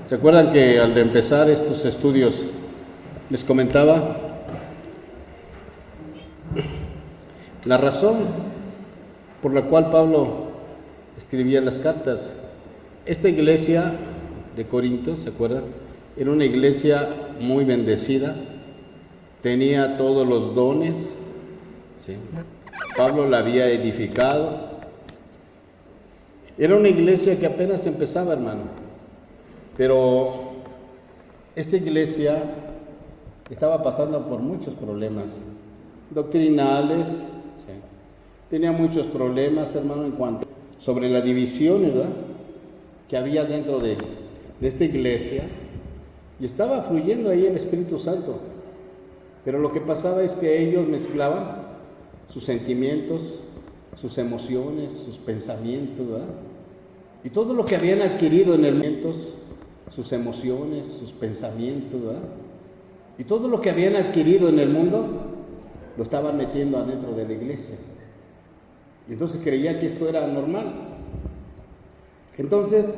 ¿Se acuerdan que al empezar estos estudios les comentaba la razón por la cual Pablo escribía las cartas? Esta iglesia de Corinto, ¿se acuerdan? Era una iglesia muy bendecida, tenía todos los dones, ¿sí? Pablo la había edificado. Era una iglesia que apenas empezaba, hermano, pero esta iglesia estaba pasando por muchos problemas doctrinales, ¿sí? Tenía muchos problemas, hermano, en cuanto sobre la división, ¿verdad?, que había dentro de esta iglesia, y estaba fluyendo ahí el Espíritu Santo, pero lo que pasaba es que ellos mezclaban sus sentimientos, sus emociones, sus pensamientos, ¿verdad? Y todo lo que habían adquirido en el mundo, sus emociones, sus pensamientos, ¿verdad? Y todo lo que habían adquirido en el mundo, lo estaban metiendo adentro de la iglesia. Y entonces creía que esto era normal. Entonces,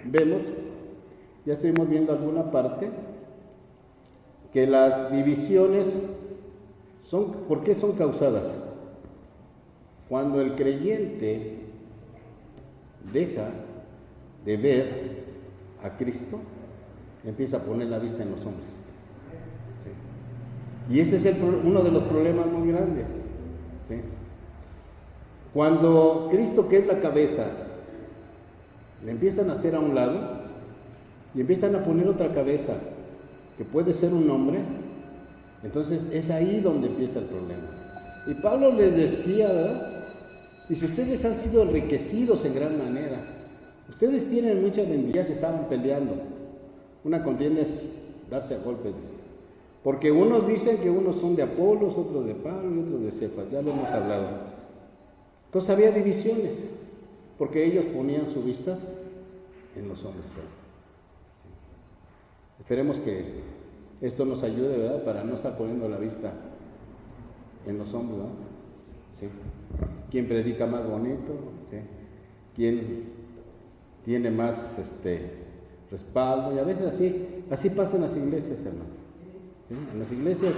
vemos, ya estuvimos viendo alguna parte, que las divisiones son, ¿por qué son causadas? Cuando el creyente deja de ver a Cristo, empieza a poner la vista en los hombres. ¿Sí? Y ese es uno de los problemas muy grandes. ¿Sí? Cuando Cristo, que es la cabeza, le empiezan a hacer a un lado y empiezan a poner otra cabeza, que puede ser un hombre, entonces es ahí donde empieza el problema. Y Pablo les decía, ¿verdad? Y si ustedes han sido enriquecidos en gran manera, ustedes tienen mucha bendición, ya se estaban peleando. Una contienda es darse a golpes, porque unos dicen que unos son de Apolos, otros de Pablo y otros de Cefas, ya lo hemos hablado. Entonces había divisiones, porque ellos ponían su vista en los hombres. ¿Sí? Esperemos que esto nos ayude, ¿verdad?, para no estar poniendo la vista en los hombres, ¿verdad? ¿Sí? ¿Quién predica más bonito? ¿Sí? ¿Quién tiene más respaldo? Y a veces así pasa en las iglesias, hermano. ¿Sí? En las iglesias,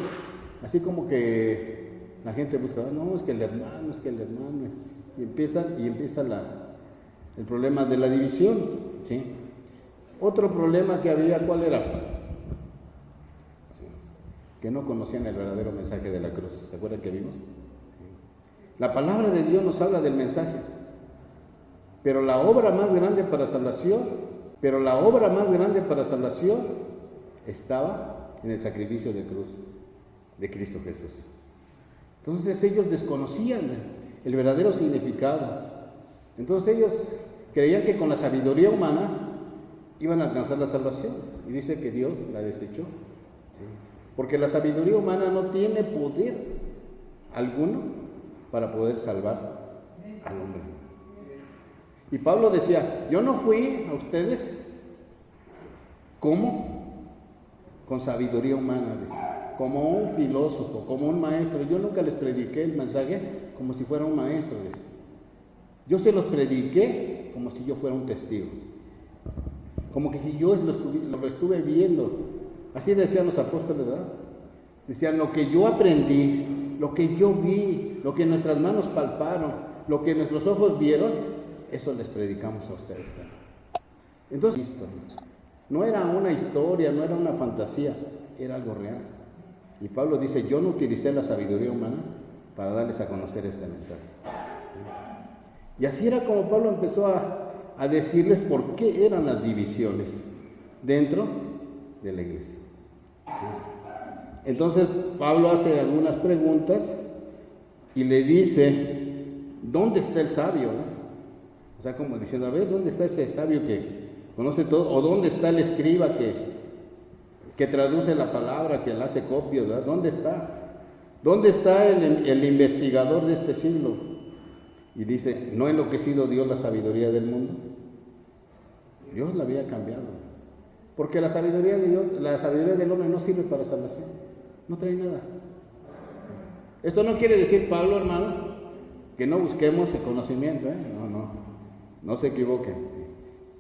así como que la gente busca, no, es que el hermano, y empieza el problema de la división. ¿Sí? Otro problema que había, ¿cuál era? ¿Sí? Que no conocían el verdadero mensaje de la cruz. ¿Se acuerdan que vimos? La palabra de Dios nos habla del mensaje, pero la obra más grande para salvación estaba en el sacrificio de cruz de Cristo Jesús. Entonces ellos desconocían el verdadero significado. Entonces ellos creían que con la sabiduría humana iban a alcanzar la salvación, y dice que Dios la desechó. ¿Sí? Porque la sabiduría humana no tiene poder alguno para poder salvar al hombre. Y Pablo decía, yo no fui a ustedes como con sabiduría humana, decía, como un filósofo, como un maestro. Yo nunca les prediqué el mensaje como si fuera un maestro, decía. Yo se los prediqué como si yo fuera un testigo, como que si yo lo estuve viendo. Así decían los apóstoles, ¿verdad? Decían, lo que yo aprendí, lo que yo vi, lo que nuestras manos palparon, lo que nuestros ojos vieron, eso les predicamos a ustedes. Entonces, no era una historia, no era una fantasía, era algo real. Y Pablo dice, yo no utilicé la sabiduría humana para darles a conocer este mensaje. Y así era como Pablo empezó a decirles por qué eran las divisiones dentro de la iglesia. ¿Sí? Entonces Pablo hace algunas preguntas y le dice, ¿dónde está el sabio? ¿No? O sea, como diciendo, a ver, ¿dónde está ese sabio que conoce todo? ¿O dónde está el escriba que traduce la palabra, que la hace copia? ¿Verdad? ¿Dónde está? ¿Dónde está el investigador de este siglo? Y dice, ¿no ha enloquecido Dios la sabiduría del mundo? Dios la había cambiado. Porque la sabiduría de Dios, la sabiduría del hombre no sirve para salvación. No trae nada. Esto no quiere decir, Pablo, hermano, que no busquemos el conocimiento, ¿eh? No se equivoquen.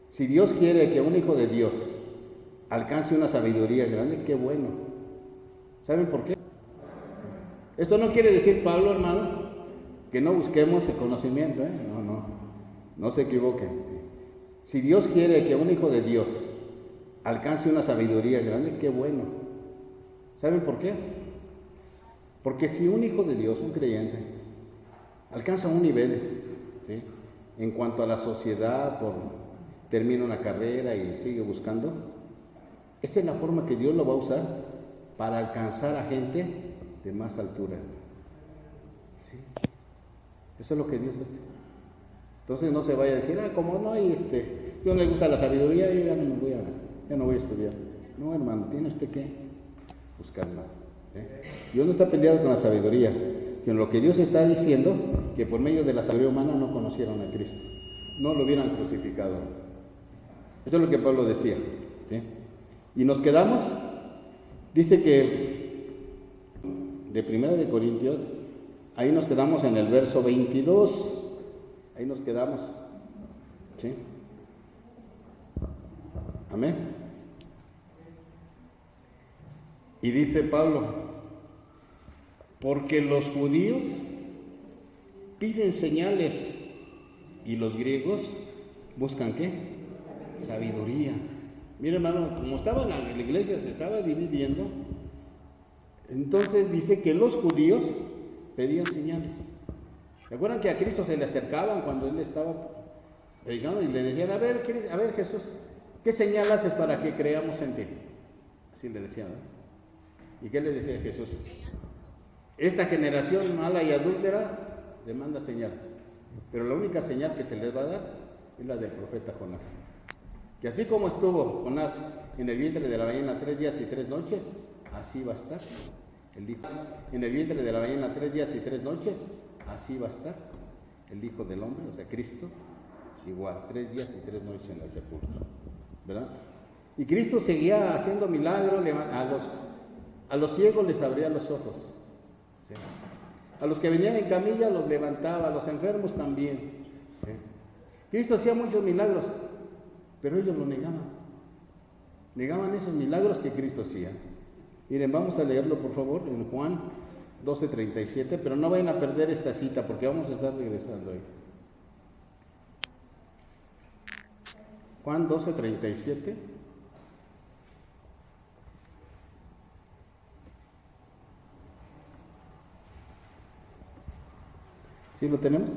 Si Dios quiere que un hijo de Dios alcance una sabiduría grande, qué bueno. ¿Saben por qué? Esto no quiere decir, Pablo, hermano, que no busquemos el conocimiento, ¿eh? No se equivoquen. Si Dios quiere que un hijo de Dios alcance una sabiduría grande, qué bueno. ¿Saben por qué? Porque si un hijo de Dios, un creyente, alcanza un nivel, ¿sí?, en cuanto a la sociedad, termina una carrera y sigue buscando, esa es la forma que Dios lo va a usar para alcanzar a gente de más altura. ¿Sí? Eso es lo que Dios hace. Entonces no se vaya a decir, como no hay yo no le gusta la sabiduría, yo ya no voy a estudiar. No, hermano, tiene usted que buscar más. Dios no está peleado con la sabiduría, sino lo que Dios está diciendo, que por medio de la sabiduría humana no conocieron a Cristo, no lo hubieran crucificado. Eso es lo que Pablo decía, ¿sí? Y nos quedamos, dice que de 1 de Corintios, ahí nos quedamos en el verso 22, ahí nos quedamos, ¿sí? Amén. Y dice Pablo, porque los judíos piden señales y los griegos buscan ¿qué? Sabiduría. Mira, hermano, como estaba la iglesia se estaba dividiendo, entonces dice que los judíos pedían señales. ¿Se acuerdan que a Cristo se le acercaban cuando él estaba predicando y le decían, a ver Jesús, ¿qué señal haces para que creamos en ti? Así le decían, ¿no? ¿Y qué le decía Jesús? Esta generación mala y adúltera demanda señal, pero la única señal que se les va a dar es la del profeta Jonás. Que así como estuvo Jonás en el vientre de la ballena 3 días y 3 noches, así va a estar el Hijo. En el vientre de la ballena 3 días y 3 noches, así va a estar el Hijo del Hombre, o sea, Cristo, igual, 3 días y 3 noches en el sepulcro, ¿verdad? Y Cristo seguía haciendo milagros, a los ciegos les abría los ojos, ¿sí? A los que venían en camilla los levantaba, a los enfermos también, ¿sí? Cristo hacía muchos milagros, pero ellos lo negaban esos milagros que Cristo hacía. Miren, vamos a leerlo por favor en Juan 12:37, pero no vayan a perder esta cita porque vamos a estar regresando ahí. Juan 12:37. ¿Sí lo tenemos?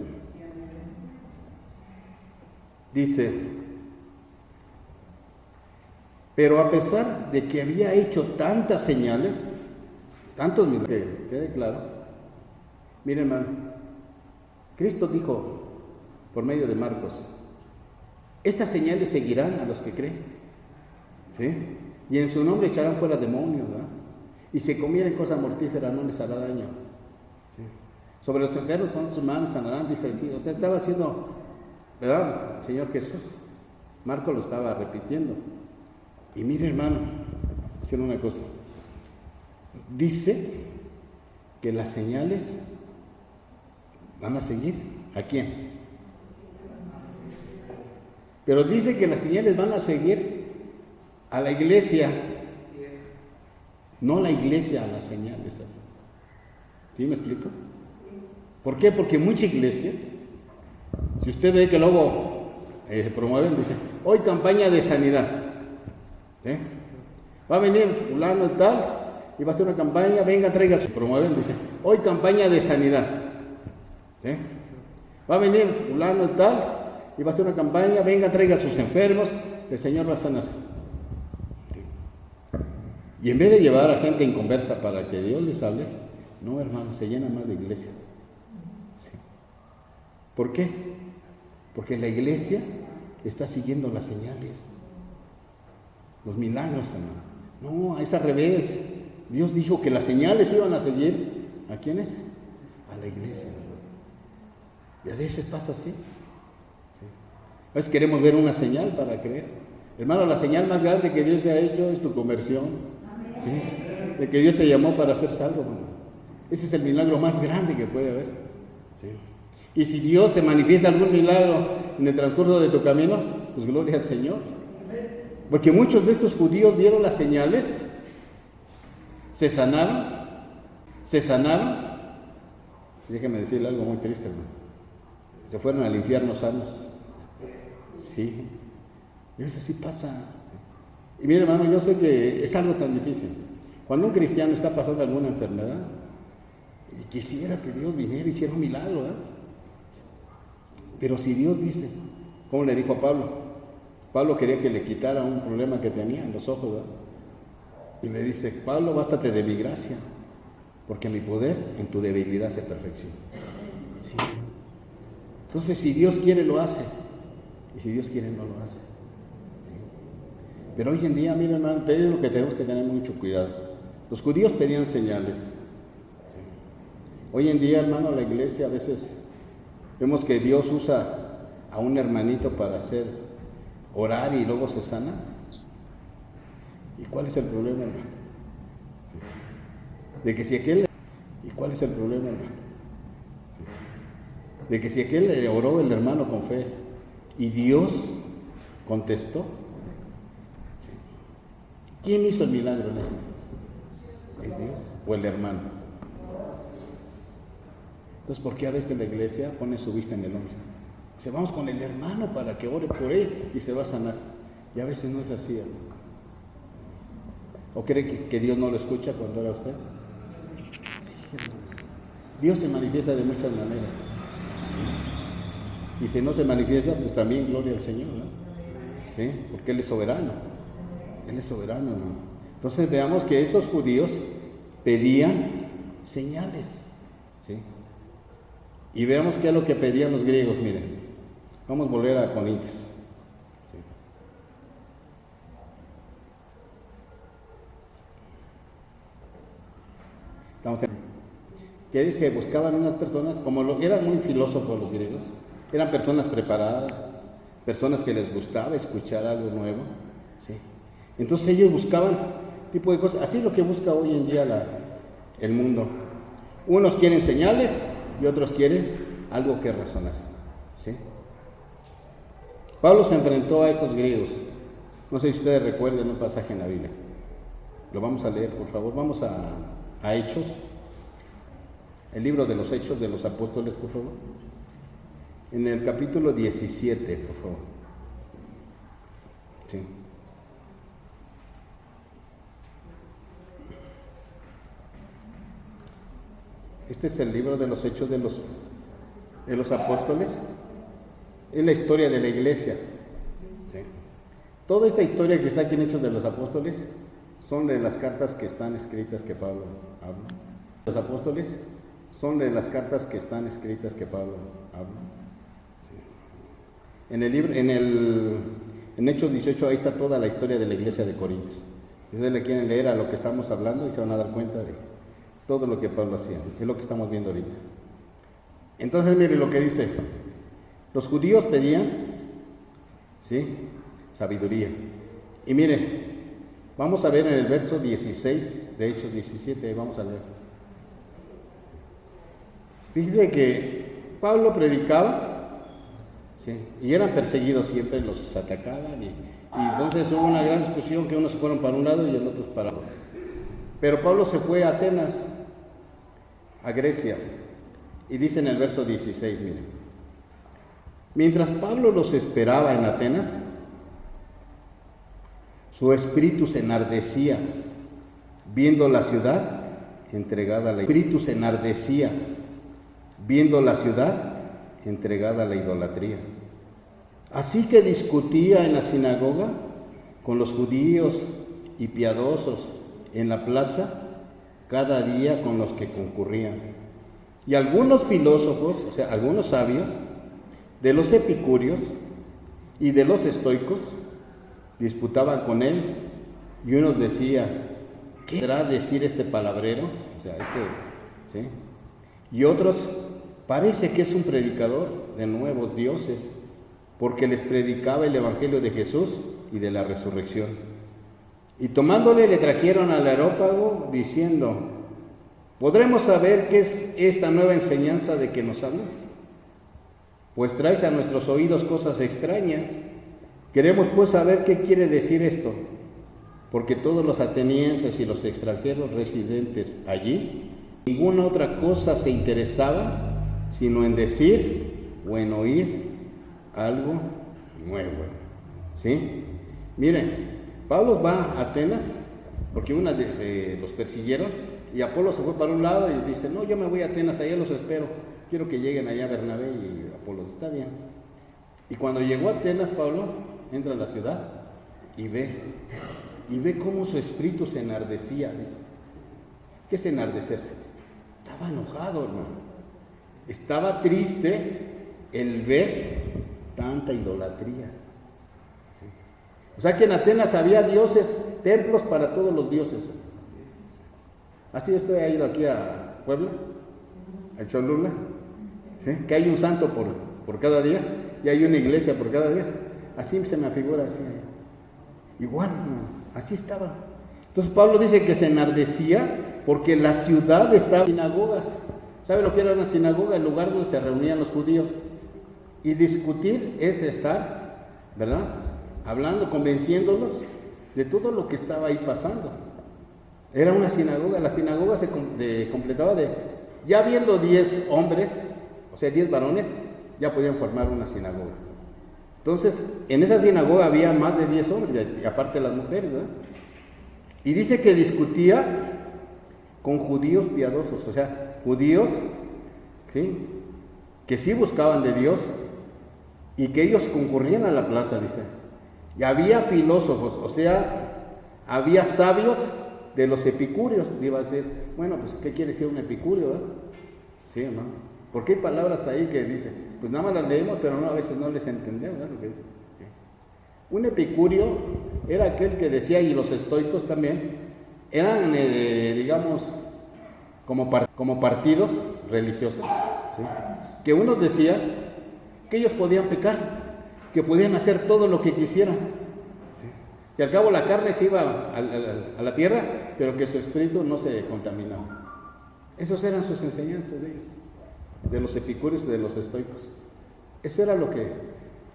Dice, pero a pesar de que había hecho tantas señales, tantos milagros, que quede claro, miren hermano, Cristo dijo por medio de Marcos, estas señales seguirán a los que creen, ¿sí? Y en su nombre echarán fuera demonios, ¿verdad? Y si comieren cosas mortíferas no les hará daño, ¿sí? Sobre los enfermos con sus manos sanarán, dice, ¿sí? O sea, estaba haciendo, ¿verdad? El Señor Jesús, Marcos lo estaba repitiendo. Y mire hermano, haciendo una cosa, dice que las señales van a seguir, ¿a quién? Pero dice que las señales van a seguir a la iglesia, no la iglesia a las señales. ¿Sí me explico? ¿Por qué? Porque muchas iglesias, si usted ve que luego promueven, dice, hoy campaña de sanidad, ¿sí? Va a venir fulano y tal, y va a hacer una campaña, venga, traiga, promueven, dice, hoy campaña de sanidad, ¿sí? Va a venir fulano y tal, y va a hacer una campaña, venga, traiga a sus enfermos, el Señor va a sanar. ¿Sí? Y en vez de llevar a gente inconversa para que Dios les hable, no hermano, se llena más de iglesia. ¿Sí? ¿Por qué? Porque la iglesia está siguiendo las señales, los milagros, hermano. No, es al revés. Dios dijo que las señales iban a seguir, ¿a quiénes? A la iglesia. Y a veces pasa así. ¿Sí? A veces queremos ver una señal para creer. Hermano, la señal más grande que Dios te ha hecho es tu conversión. ¿Sí? De que Dios te llamó para ser salvo, hermano. Ese es el milagro más grande que puede haber. ¿Sí? Y si Dios te manifiesta algún milagro en el transcurso de tu camino, pues gloria al Señor. Porque muchos de estos judíos vieron las señales, se sanaron. Déjeme decirle algo muy triste, hermano. Se fueron al infierno sanos. Sí. Y a veces sí pasa. Y mire, hermano, yo sé que es algo tan difícil. Cuando un cristiano está pasando alguna enfermedad, y quisiera que Dios viniera y hiciera un milagro, ¿verdad? Pero si Dios dice, como le dijo a Pablo, Pablo quería que le quitara un problema que tenía en los ojos, ¿verdad? Y le dice, Pablo, bástate de mi gracia, porque mi poder en tu debilidad se perfecciona. Sí. Entonces, si Dios quiere, lo hace. Y si Dios quiere, no lo hace. Sí. Pero hoy en día, miren, hermano, es lo que tenemos que tener mucho cuidado. Los judíos pedían señales. Sí. Hoy en día, hermano, la iglesia a veces vemos que Dios usa a un hermanito para hacer orar y luego se sana. ¿Y cuál es el problema, hermano? Sí. De que si aquel... ¿Y cuál es el problema, hermano? Sí. De que si aquel le oró el hermano con fe y Dios contestó. Sí. ¿Quién hizo el milagro en ese momento? ¿Es Dios o el hermano? Entonces, ¿por qué a veces la iglesia pone su vista en el hombre? Dice, vamos con el hermano para que ore por él y se va a sanar. Y a veces no es así, hermano. ¿O cree que Dios no lo escucha cuando ora usted? Sí, hermano. Dios se manifiesta de muchas maneras. Y si no se manifiesta, pues también gloria al Señor, ¿no? Sí, porque Él es soberano. Él es soberano, ¿no? Entonces veamos que estos judíos pedían señales, ¿sí? Y veamos qué es lo que pedían los griegos, miren. Vamos a volver a Corintios. ¿Sí? Que es que buscaban unas personas, eran muy filósofos los griegos, eran personas preparadas, personas que les gustaba escuchar algo nuevo, ¿sí? Entonces ellos buscaban tipo de cosas, así es lo que busca hoy en día el mundo. Unos quieren señales y otros quieren algo que razonar, ¿sí? Pablo se enfrentó a estos griegos. No sé si ustedes recuerdan un pasaje en la Biblia. Lo vamos a leer, por favor. Vamos a Hechos. El libro de los Hechos de los Apóstoles, por favor. En el capítulo 17, por favor. Sí. Este es el libro de los Hechos de los Apóstoles. Es la historia de la iglesia. ¿Sí? Toda esta historia que está aquí en Hechos de los Apóstoles son de las cartas que están escritas que Pablo habla. Los apóstoles son de las cartas que están escritas que Pablo habla. Sí. En Hechos 18 ahí está toda la historia de la iglesia de Corintios. Si ustedes le quieren leer a lo que estamos hablando y se van a dar cuenta de todo lo que Pablo hacía, que es lo que estamos viendo ahorita. Entonces mire lo que dice. Los judíos pedían, ¿sí?, sabiduría. Y mire, vamos a ver en el verso 16 de Hechos 17, vamos a leer. Dice que Pablo predicaba, ¿sí?, y eran perseguidos siempre, los atacaban, y entonces hubo una gran discusión que unos se fueron para un lado y el otro para otro. Pero Pablo se fue a Atenas, a Grecia, y dice en el verso 16, miren. Mientras Pablo los esperaba en Atenas, su espíritu se enardecía, viendo la ciudad entregada a la idolatría. Así que discutía en la sinagoga con los judíos y piadosos en la plaza cada día con los que concurrían. Y algunos filósofos, o sea, algunos sabios, de los epicúreos y de los estoicos, disputaban con él, y unos decían, ¿qué querrá decir este palabrero? O sea, ¿sí? Y otros, parece que es un predicador de nuevos dioses, porque les predicaba el evangelio de Jesús y de la resurrección. Y tomándole le trajeron al Areópago, diciendo, ¿podremos saber qué es esta nueva enseñanza de que nos hablas? Pues traes a nuestros oídos cosas extrañas Queremos pues saber qué quiere decir esto, porque todos los atenienses y los extranjeros residentes allí, ninguna otra cosa se interesaban sino en decir o en oír algo nuevo. ¿Sí? Miren, Pablo va a Atenas porque una vez los persiguieron y Apolo se fue para un lado y dice, no, yo me voy a Atenas, allá los espero, quiero que lleguen allá Bernabé y Apolo, está bien. Y cuando llegó a Atenas, Pablo entra a la ciudad y ve cómo su espíritu se enardecía. Dice, ¿qué es enardecerse? Estaba enojado, hermano. Estaba triste el ver tanta idolatría. ¿Sí? O sea que en Atenas había dioses, templos para todos los dioses. Así usted ha ido aquí a Puebla, a Cholula, ¿sí? Que hay un santo por cada día y hay una iglesia por cada día. Así se me figura, así. Igual, así estaba. Entonces Pablo dice que se enardecía porque la ciudad estaba en sinagogas. ¿Sabe lo que era una sinagoga? El lugar donde se reunían los judíos. Y discutir es estar, ¿verdad? Hablando, convenciéndolos de todo lo que estaba ahí pasando. Era una sinagoga. La sinagoga se completaba ya viendo 10 hombres, o sea, 10 varones, ya podían formar una sinagoga. Entonces, en esa sinagoga había más de 10 hombres, y aparte de las mujeres, ¿verdad? Y dice que discutía con judíos piadosos, o sea, judíos, ¿sí? Que sí buscaban de Dios y que ellos concurrían a la plaza, dice. Y había filósofos, o sea, había sabios de los epicúreos. Iba a decir, bueno, pues, ¿qué quiere decir un epicurio, verdad? Sí, ¿no? Porque hay palabras ahí que dicen, pues nada más las leemos, pero no, a veces no les entendemos, ¿verdad? Lo que dice. Sí. Un epicurio era aquel que decía, y los estoicos también, eran, digamos, como partidos religiosos, ¿sí? Que unos decían que ellos podían pecar, que podían hacer todo lo que quisieran, ¿sí? Que al cabo la carne se iba a la tierra, pero que su espíritu no se contaminaba. Esas eran sus enseñanzas de ellos, de los epicúreos y de los estoicos. Eso era lo que...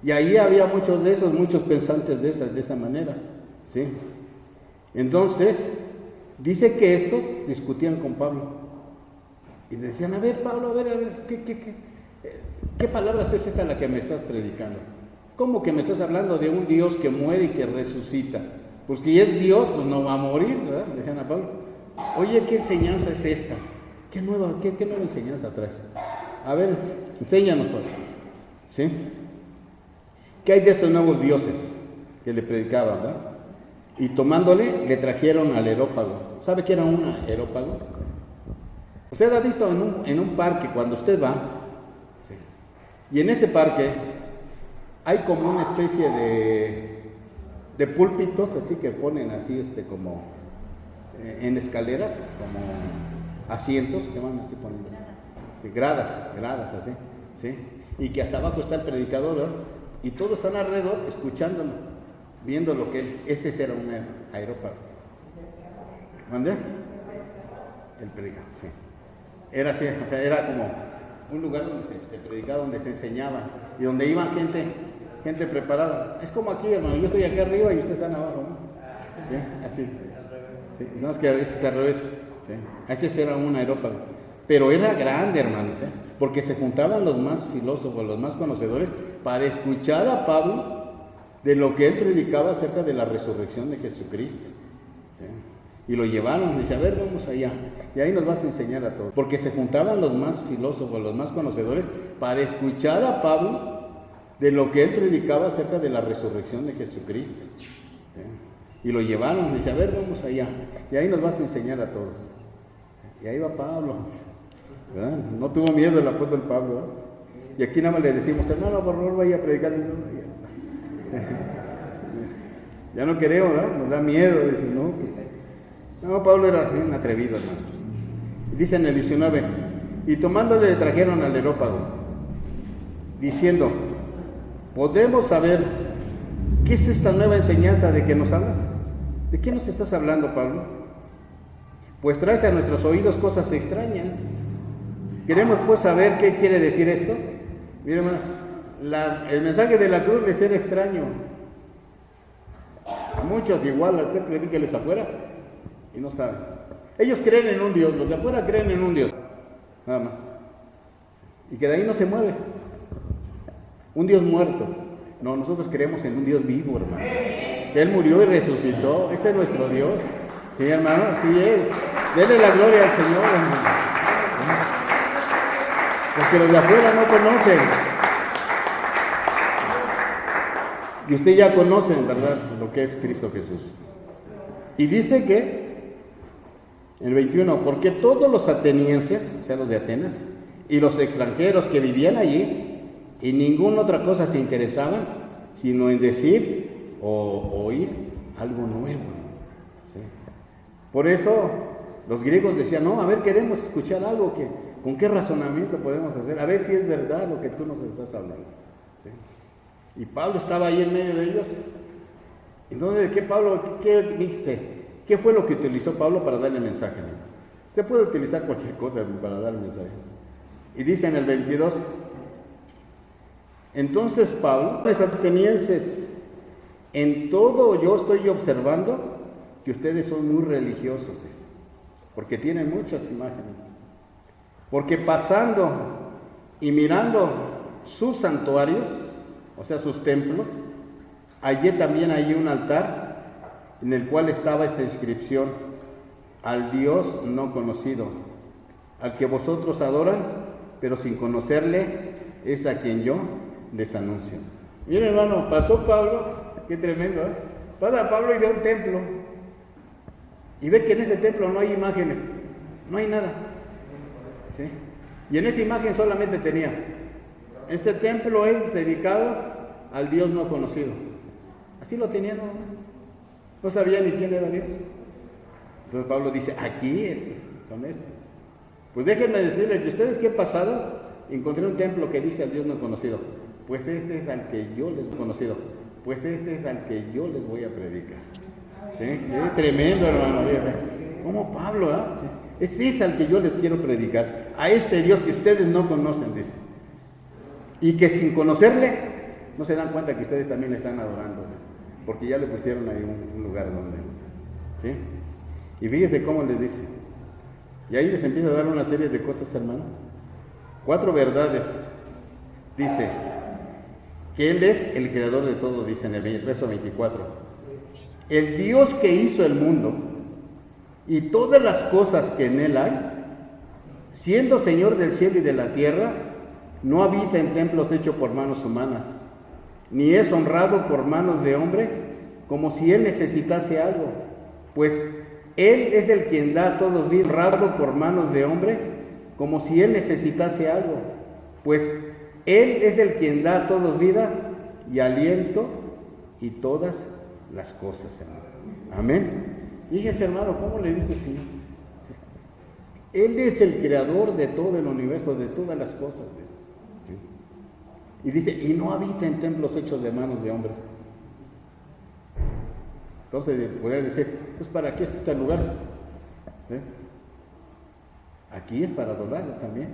Y ahí había muchos de esos, muchos pensantes de esa manera, ¿sí? Entonces, dice que estos discutían con Pablo. Y le decían, a ver, Pablo, a ver, ¿qué palabras es esta la que me estás predicando? ¿Cómo que me estás hablando de un Dios que muere y que resucita? Pues si es Dios, pues no va a morir, ¿verdad? Le decían a Pablo, oye, ¿qué enseñanza es esta? ¿Qué nueva enseñanza traes? A ver, enséñanos, Pablo. ¿Sí? ¿Qué hay de estos nuevos dioses que le predicaban, verdad? Y tomándole, le trajeron al Areópago. ¿Sabe qué era un Areópago? Usted ha visto en un parque, cuando usted va, sí, y en ese parque hay como una especie de púlpitos, así que ponen así, como en escaleras, como asientos, que van así poniendo, sí, gradas así, ¿sí? Y que hasta abajo está el predicador, ¿verdad? Y todos están alrededor escuchándolo, viendo lo que ese era un Areópago. ¿Dónde? El predicador, sí. Era así, o sea, era como un lugar donde se predicaba, donde se enseñaba y donde iban gente preparada. Es como aquí, hermano, yo estoy aquí arriba y ustedes están abajo, ¿no? ¿Sí? Así. Sí. No, es que a veces es al revés. ¿Sí? Este era un Areópago. Pero era grande, hermanos, ¿eh? Porque se juntaban los más filósofos, los más conocedores, para escuchar a Pablo de lo que él predicaba acerca de la resurrección de Jesucristo. ¿Sí? Y lo llevaron, y dice, a ver, vamos allá, y ahí nos vas a enseñar a todos. Porque se juntaban los más filósofos, los más conocedores, para escuchar a Pablo de lo que él predicaba acerca de la resurrección de Jesucristo. ¿Sí? Y lo llevaron, y dice, a ver, vamos allá, y ahí nos vas a enseñar a todos. Y ahí va Pablo, ¿verdad? No tuvo miedo el apóstol Pablo, ¿verdad? Y aquí nada más le decimos, hermano, por favor, vaya a predicar. Ya no queremos, ¿verdad? Nos da miedo, dice, no, pues... No, Pablo era un atrevido, hermano. Dice en el 19, y tomándole le trajeron al Areópago, diciendo, ¿podemos saber qué es esta nueva enseñanza de que nos hablas? ¿De qué nos estás hablando, Pablo? Pues traes a nuestros oídos cosas extrañas. Queremos pues saber qué quiere decir esto. Mira, hermano, el mensaje de la cruz les era extraño. A muchos igual, usted predíqueles afuera y no saben. Ellos creen en un Dios, los de afuera creen en un Dios, nada más. Y que de ahí no se mueve. Un Dios muerto. No, nosotros creemos en un Dios vivo, hermano. Él murió y resucitó. Ese es nuestro Dios. Sí, hermano, así es. Denle la gloria al Señor, hermano. Porque los de afuera no conocen. Y usted ya conoce, ¿verdad?, lo que es Cristo Jesús. Y dice que, en el 21, porque todos los atenienses, o sea, los de Atenas, y los extranjeros que vivían allí, y ninguna otra cosa se interesaban, sino en decir o oír algo nuevo. ¿Sí? Por eso los griegos decían, no, a ver, queremos escuchar algo, ¿con qué razonamiento podemos hacer? A ver si es verdad lo que tú nos estás hablando. ¿Sí? Y Pablo estaba ahí en medio de ellos. Entonces, ¿qué Pablo, qué dice? ¿Qué fue lo que utilizó Pablo para darle el mensaje? Usted puede utilizar cualquier cosa para dar el mensaje. Y dice en el 22, entonces Pablo, los atenienses, en todo yo estoy observando que ustedes son muy religiosos, dice, porque tienen muchas imágenes. Porque pasando y mirando sus santuarios, o sea, sus templos, hallé también allí un altar en el cual estaba esta inscripción: al Dios no conocido, al que vosotros adoran, pero sin conocerle, es a quien yo les anuncio. Miren, hermano, pasó Pablo, qué tremendo, ¿eh? Pasa Pablo y ve un templo, y ve que en ese templo no hay imágenes, no hay nada, ¿sí? Y en esa imagen solamente tenía: este templo es dedicado al Dios no conocido. Así lo tenía nomás. No sabía ni quién era Dios. Entonces Pablo dice, aquí son estos. Pues déjenme decirles que ustedes que he pasado, encontré un templo que dice al Dios no conocido. Pues este es al que yo les he conocido. Pues este es al que yo les voy a predicar. ¿Sí? Qué tremendo, hermano. Como Pablo, ¿eh? Ese es al que yo les quiero predicar. A este Dios que ustedes no conocen, dice. Y que sin conocerle, no se dan cuenta que ustedes también le están adorando, porque ya le pusieron ahí un lugar donde, ¿sí? Y fíjense cómo les dice, y ahí les empieza a dar una serie de cosas, hermano. 4 verdades. Dice que Él es el creador de todo, dice en el verso 24. El Dios que hizo el mundo y todas las cosas que en Él hay, siendo Señor del cielo y de la tierra, no habita en templos hechos por manos humanas, ni es honrado por manos de hombre, como si Él necesitase algo, pues Él es el quien da a todos vida, honrado por manos de hombre, como si Él necesitase algo, pues Él es el quien da a todos vida y aliento y todas las cosas, hermano. Amén. Fíjese, hermano, ¿cómo le dice el Señor? Él es el creador de todo el universo, de todas las cosas. ¿Sí? Y dice, y no habita en templos hechos de manos de hombres. Entonces, poder decir, pues ¿para qué es este lugar? ¿Sí? Aquí es para adorarlo también.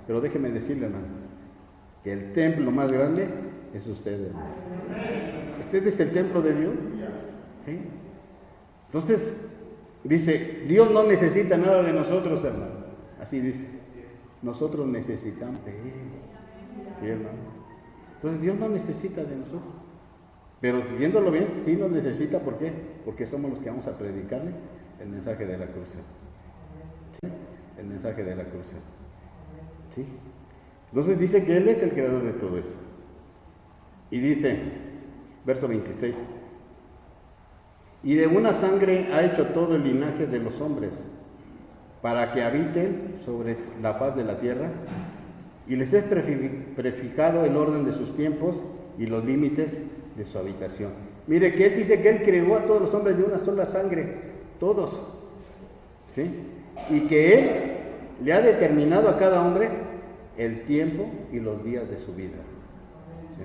Pero déjeme decirle, hermano, que el templo más grande es usted, hermano. Usted es el templo de Dios. ¿Sí? Entonces, dice, Dios no necesita nada de nosotros, hermano. Así dice. Nosotros necesitamos de Él. ¿Sí, hermano? Entonces, Dios no necesita de nosotros. Pero viéndolo bien, sí nos necesita. ¿Por qué? Porque somos los que vamos a predicarle el mensaje de la cruz. ¿Sí? El mensaje de la cruz. ¿Sí? Entonces dice que Él es el creador de todo eso. Y dice, verso 26, y de una sangre ha hecho todo el linaje de los hombres, para que habiten sobre la faz de la tierra, y les es prefijado el orden de sus tiempos y los límites de su habitación. Mire que Él dice que Él creó a todos los hombres de una sola sangre, todos, ¿sí? Y que Él le ha determinado a cada hombre el tiempo y los días de su vida. ¿Sí?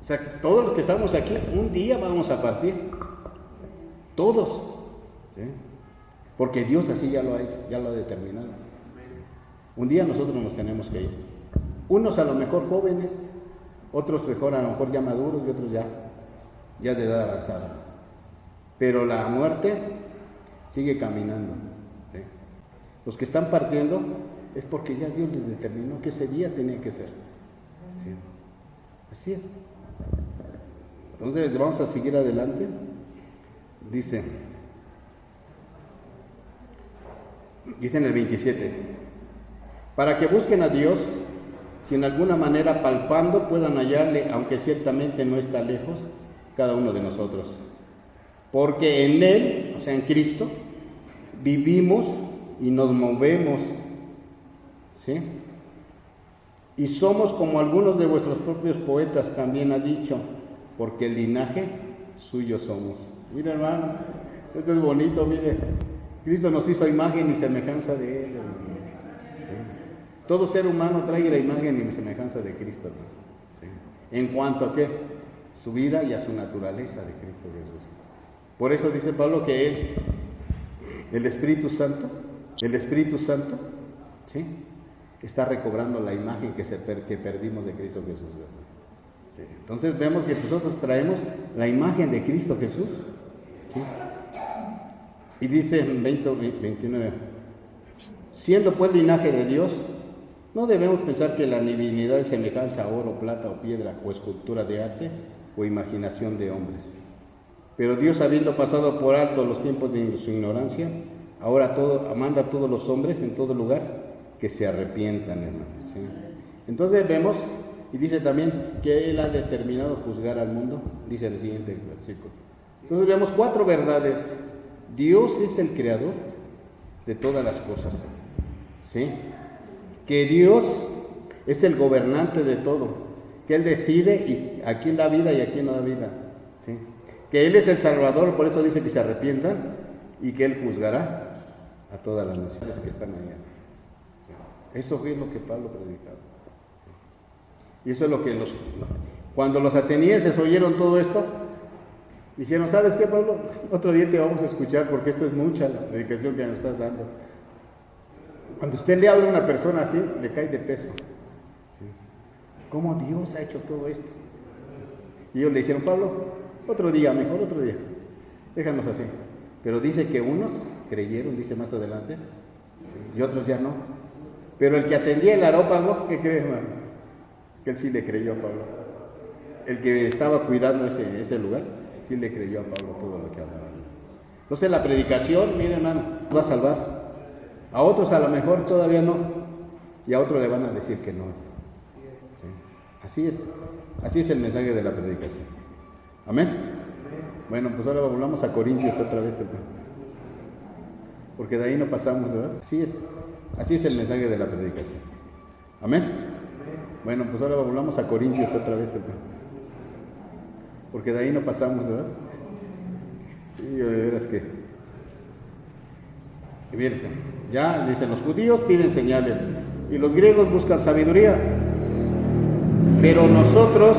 O sea, que todos los que estamos aquí, un día vamos a partir. Todos. ¿Sí? Porque Dios así ya lo ha determinado. ¿Sí? Un día nosotros nos tenemos que ir. Unos a lo mejor jóvenes, otros mejor a lo mejor ya maduros y otros ya de edad avanzada. pero la muerte sigue caminando. ¿Sí? Los que están partiendo es porque ya Dios les determinó que ese día tenía que ser. ¿Sí? Así es. Entonces vamos a seguir adelante. Dice en el 27, para que busquen a Dios, si en alguna manera palpando puedan hallarle, aunque ciertamente no está lejos, cada uno de nosotros. Porque en Él, o sea en Cristo, vivimos y nos movemos, ¿sí? Y somos como algunos de vuestros propios poetas también ha dicho, porque el linaje suyo somos. Mira, hermano, esto es bonito, mire. Cristo nos hizo imagen y semejanza de Él. ¿Sí? Todo ser humano trae la imagen y semejanza de Cristo. ¿Sí? En cuanto a qué? Su vida y a su naturaleza de Cristo Jesús. Por eso dice Pablo que Él, el Espíritu Santo, ¿sí? Está recobrando la imagen que perdimos de Cristo Jesús. ¿Sí? Entonces vemos que nosotros traemos la imagen de Cristo Jesús. ¿Sí? Y dice en 29, siendo pues linaje de Dios, no debemos pensar que la divinidad es semejanza a oro, plata o piedra, o escultura de arte, o imaginación de hombres. Pero Dios, habiendo pasado por alto los tiempos de su ignorancia, ahora manda a todos los hombres en todo lugar que se arrepientan, hermanos. ¿Sí? Entonces vemos, y dice también que Él ha determinado juzgar al mundo, dice el siguiente versículo. Entonces vemos 4 verdades. Dios es el creador de todas las cosas, ¿sí? Que Dios es el gobernante de todo, que Él decide y a quién da vida y a quién no da vida, ¿sí? Que Él es el Salvador, por eso dice que se arrepientan y que Él juzgará a todas las naciones que están allá. ¿Sí? Eso es lo que Pablo predicaba. ¿Sí? Y eso es lo que cuando los atenienses oyeron todo esto, dijeron, ¿sabes qué, Pablo? Otro día te vamos a escuchar porque esto es mucha la predicación que nos estás dando. Cuando usted le habla a una persona así, le cae de peso. ¿Sí? ¿Cómo Dios ha hecho todo esto? ¿Sí? Y ellos le dijeron, Pablo, otro día, mejor otro día. Déjanos así. Pero dice que unos creyeron, dice más adelante, ¿sí? Y otros ya no. Pero el que atendía el areópago, ¿qué cree, hermano? Que él sí le creyó a Pablo. El que estaba cuidando ese lugar, sí le creyó a Pablo todo lo que hablaba. Entonces la predicación, miren, hermano, va a salvar. A otros a lo mejor todavía no, y a otros le van a decir que no. ¿Sí? Así es el mensaje de la predicación. Amén. Bueno, pues ahora volvamos a Corintios otra vez, porque de ahí no pasamos, ¿verdad? Así es el mensaje de la predicación. Amén. Bueno, pues ahora volvamos a Corintios otra vez, porque de ahí no pasamos, ¿verdad? Sí, de veras que... Y fíjense, ya dicen, los judíos piden señales y los griegos buscan sabiduría. Pero nosotros,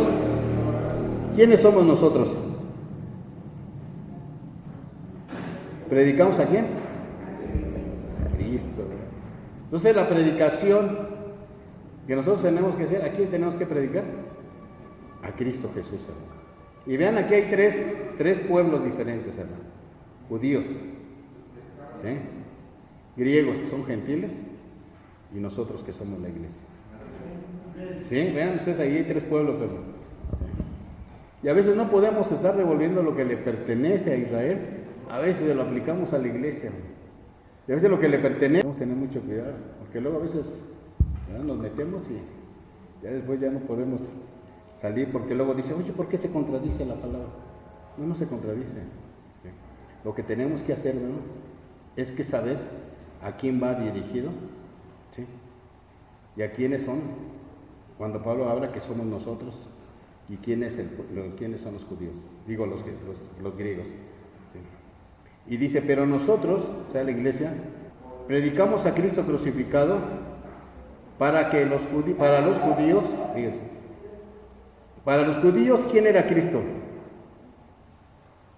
¿quiénes somos nosotros? ¿Predicamos a quién? A Cristo. Entonces la predicación que nosotros tenemos que hacer, ¿a quién tenemos que predicar? A Cristo Jesús, hermano. Y vean, aquí hay tres pueblos diferentes, hermano. Judíos, ¿sí? Griegos, que son gentiles, y nosotros que somos la iglesia. ¿Sí? Vean ustedes, ahí hay 3 pueblos, hermano. Y a veces no podemos estar devolviendo lo que le pertenece a Israel, a veces lo aplicamos a la iglesia, hermano. Y a veces lo que le pertenece, tenemos que tener mucho cuidado, porque luego a veces, ¿verdad?, nos metemos y ya después ya no podemos salir, porque luego dice, oye, ¿por qué se contradice la palabra? No se contradice. ¿Sí? Lo que tenemos que hacer, ¿no?, es que saber a quién va dirigido, ¿sí?, y a quiénes son, cuando Pablo habla que somos nosotros, y quiénes son los judíos, digo los griegos. ¿Sí? Y dice, pero nosotros, o sea, la iglesia, predicamos a Cristo crucificado para los judíos, fíjense, para los judíos, ¿quién era Cristo?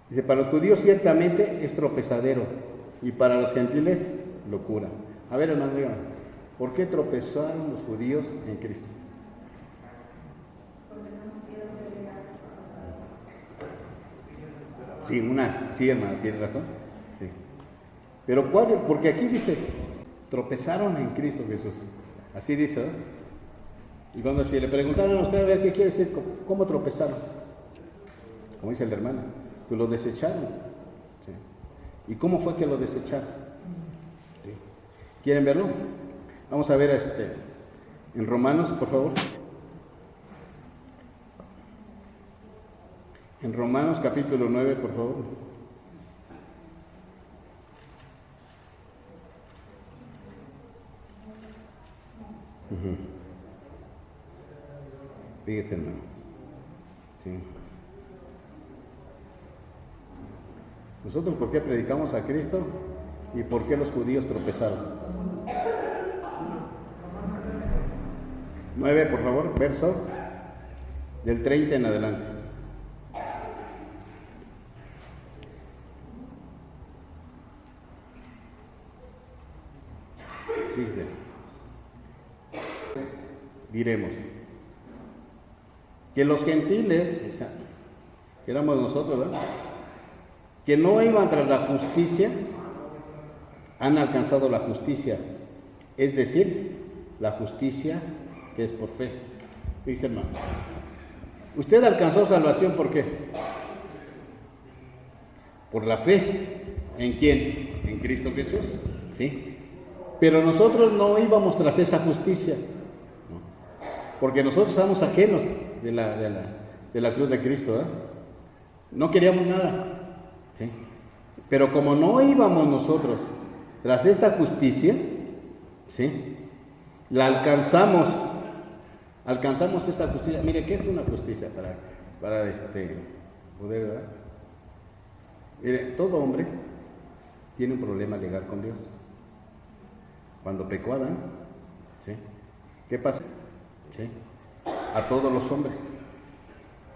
Dice, para los judíos ciertamente es tropezadero, y para los gentiles, locura. A ver, hermano, dígame, ¿por qué tropezaron los judíos en Cristo? Sí, hermano, tiene razón. Sí. Pero ¿cuál? Porque aquí dice, tropezaron en Cristo Jesús. Así dice, ¿no? Y cuando si le preguntaron a usted, a ver, ¿qué quiere decir? ¿Cómo tropezaron? Como dice el hermano, pues lo desecharon. ¿Sí? ¿Y cómo fue que lo desecharon? ¿Sí? ¿Quieren verlo? Vamos a ver en Romanos, por favor. En Romanos capítulo 9, por favor. Fíjate, hermano. Sí. Nosotros, ¿por qué predicamos a Cristo? ¿Y por qué los judíos tropezaron? 9, por favor, verso del 30 en adelante. Dice, diremos que los gentiles, o sea, que éramos nosotros, ¿verdad?, que no iban tras la justicia, han alcanzado la justicia, es decir, la justicia que es por fe. Fíjate, hermano, usted alcanzó salvación, ¿por qué? Por la fe. ¿En quién? En Cristo Jesús, ¿sí? Pero nosotros no íbamos tras esa justicia, ¿no? Porque nosotros estábamos ajenos de la cruz de Cristo, ¿eh? No queríamos nada, ¿sí? Pero como no íbamos nosotros tras esta justicia, ¿sí?, la alcanzamos esta justicia. Mire, ¿qué es una justicia para poder, ¿verdad? Mire, todo hombre tiene un problema legal con Dios. Cuando pecó Adán, ¿sí?, ¿qué pasó? ¿Sí?, a todos los hombres.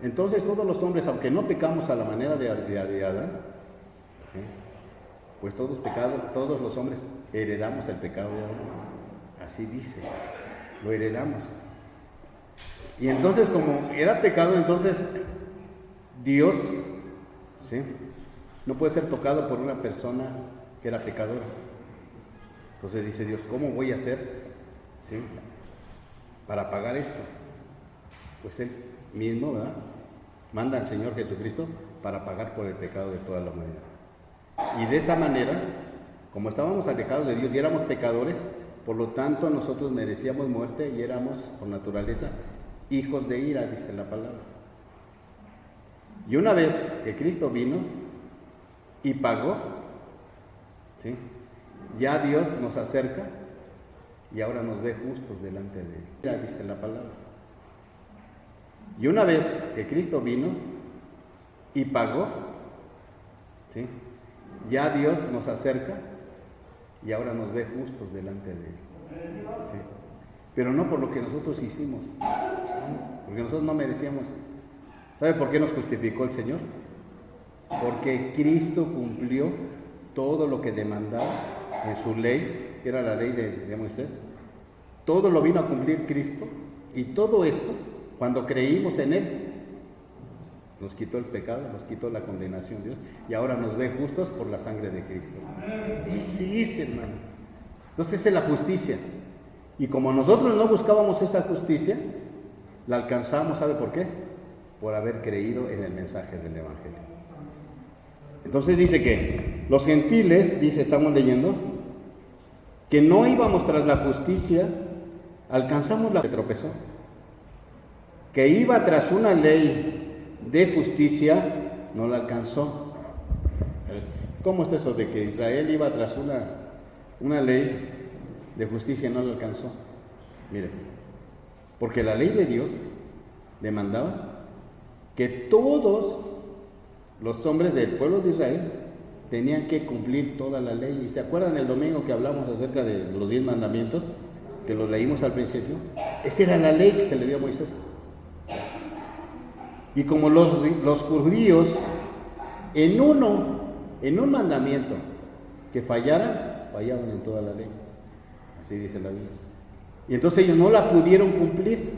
Entonces todos los hombres, aunque no pecamos a la manera de Adán, ¿sí?, pues todos los hombres heredamos el pecado de Adán. Así dice, lo heredamos. Y entonces, como era pecado, entonces Dios, ¿sí?, no puede ser tocado por una persona que era pecadora. Entonces dice Dios, ¿cómo voy a hacer, ¿sí?, para pagar esto? Pues Él mismo, ¿verdad?, manda al Señor Jesucristo para pagar por el pecado de toda la humanidad. Y de esa manera, como estábamos alejados de Dios y éramos pecadores, por lo tanto nosotros merecíamos muerte y éramos, por naturaleza, hijos de ira, dice la palabra. Y una vez que Cristo vino y pagó, ¿sí?, ya Dios nos acerca y ahora nos ve justos delante de Él, ya dice la palabra. Y una vez que Cristo vino y pagó, ¿sí?, ya Dios nos acerca y ahora nos ve justos delante de Él, ¿sí?, pero no por lo que nosotros hicimos, porque nosotros no merecíamos. ¿Sabe por qué nos justificó el Señor? Porque Cristo cumplió todo lo que demandaba en su ley, que era la ley de Moisés. Todo lo vino a cumplir Cristo, y todo esto, cuando creímos en Él, nos quitó el pecado, nos quitó la condenación de Dios, y ahora nos ve justos por la sangre de Cristo. Ese es, hermano. Entonces esa es la justicia. Y como nosotros no buscábamos esta justicia, la alcanzamos, ¿sabe por qué? Por haber creído en el mensaje del Evangelio. Entonces dice que los gentiles, dice, estamos leyendo, que no íbamos tras la justicia, alcanzamos la que tropezó. Que iba tras una ley de justicia, no la alcanzó. ¿Cómo es eso de que Israel iba tras una ley de justicia y no la alcanzó? Mire, porque la ley de Dios demandaba que todos los hombres del pueblo de Israel tenían que cumplir toda la ley. ¿Y se acuerdan el domingo que hablamos acerca de los 10 mandamientos? Que los leímos al principio. Esa era la ley que se le dio a Moisés. Y como los judíos, en un mandamiento que fallaban en toda la ley. Así dice la Biblia. Y entonces ellos no la pudieron cumplir.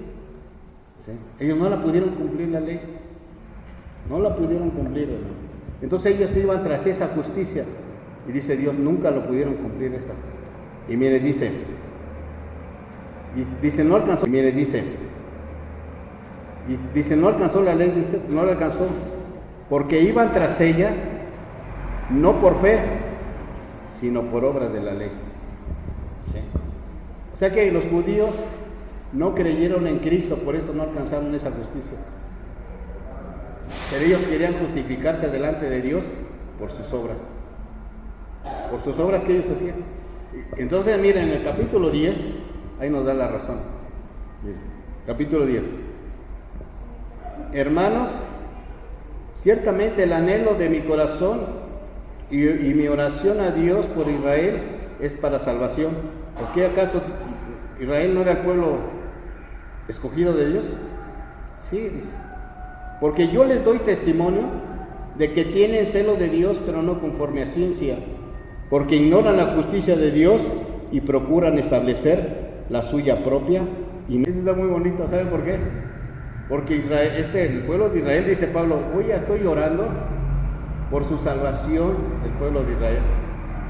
¿Sí? Ellos no la pudieron cumplir la ley. No la pudieron cumplir, ¿no? Entonces ellos iban tras esa justicia. Y dice Dios, nunca lo pudieron cumplir esta. Y mire, dice, no alcanzó. Y mire, dice, no alcanzó la ley, dice, no la alcanzó. Porque iban tras ella, no por fe, sino por obras de la ley. ¿Sí? O sea que los judíos no creyeron en Cristo, por eso no alcanzaron esa justicia. Pero ellos querían justificarse delante de Dios por sus obras que ellos hacían. Entonces, miren, en el capítulo 10, ahí nos da la razón. Miren, capítulo 10. Hermanos, ciertamente el anhelo de mi corazón y mi oración a Dios por Israel es para salvación. ¿Por qué acaso Israel no era el pueblo escogido de Dios? Sí, dice. Porque yo les doy testimonio de que tienen celo de Dios, pero no conforme a ciencia, porque ignoran la justicia de Dios y procuran establecer la suya propia. Y eso está muy bonito, ¿saben por qué? Porque Israel, el pueblo de Israel, dice Pablo, hoy ya estoy llorando por su salvación, el pueblo de Israel.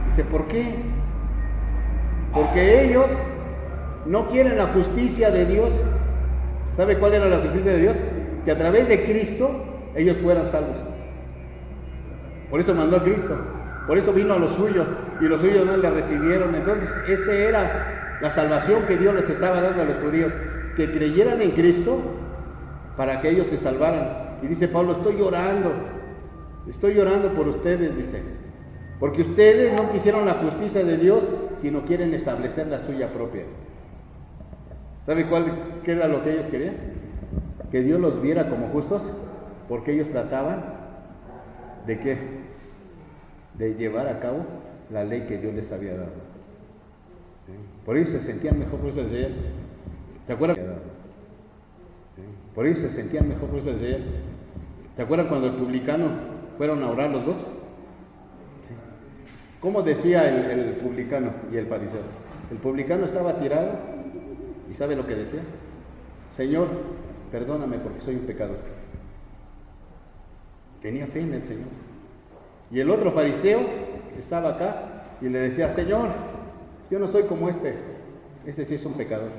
Dice, ¿por qué? Porque ellos no quieren la justicia de Dios. ¿Sabe cuál era la justicia de Dios? Que a través de Cristo ellos fueran salvos. Por eso mandó a Cristo. Por eso vino a los suyos y los suyos no le recibieron. Entonces, esa era la salvación que Dios les estaba dando a los judíos, que creyeran en Cristo para que ellos se salvaran. Y dice Pablo, estoy llorando por ustedes, dice, porque ustedes no quisieron la justicia de Dios, sino quieren establecer la suya propia. ¿Sabe qué era lo que ellos querían? Que Dios los viera como justos, porque ellos trataban ¿de qué? De llevar a cabo la ley que Dios les había dado. ¿Sí? Por ello se sentían mejor, por eso decían, ¿te acuerdas? ¿Sí? Por ello se sentían mejor, por eso decían, ¿te acuerdas cuando el publicano fueron a orar los dos? ¿Sí? ¿Cómo decía el publicano y el fariseo? El publicano estaba tirado y ¿sabe lo que decía? Señor, perdóname porque soy un pecador. Tenía fe en el Señor. Y el otro fariseo estaba acá y le decía, Señor, yo no soy como este sí es un pecador.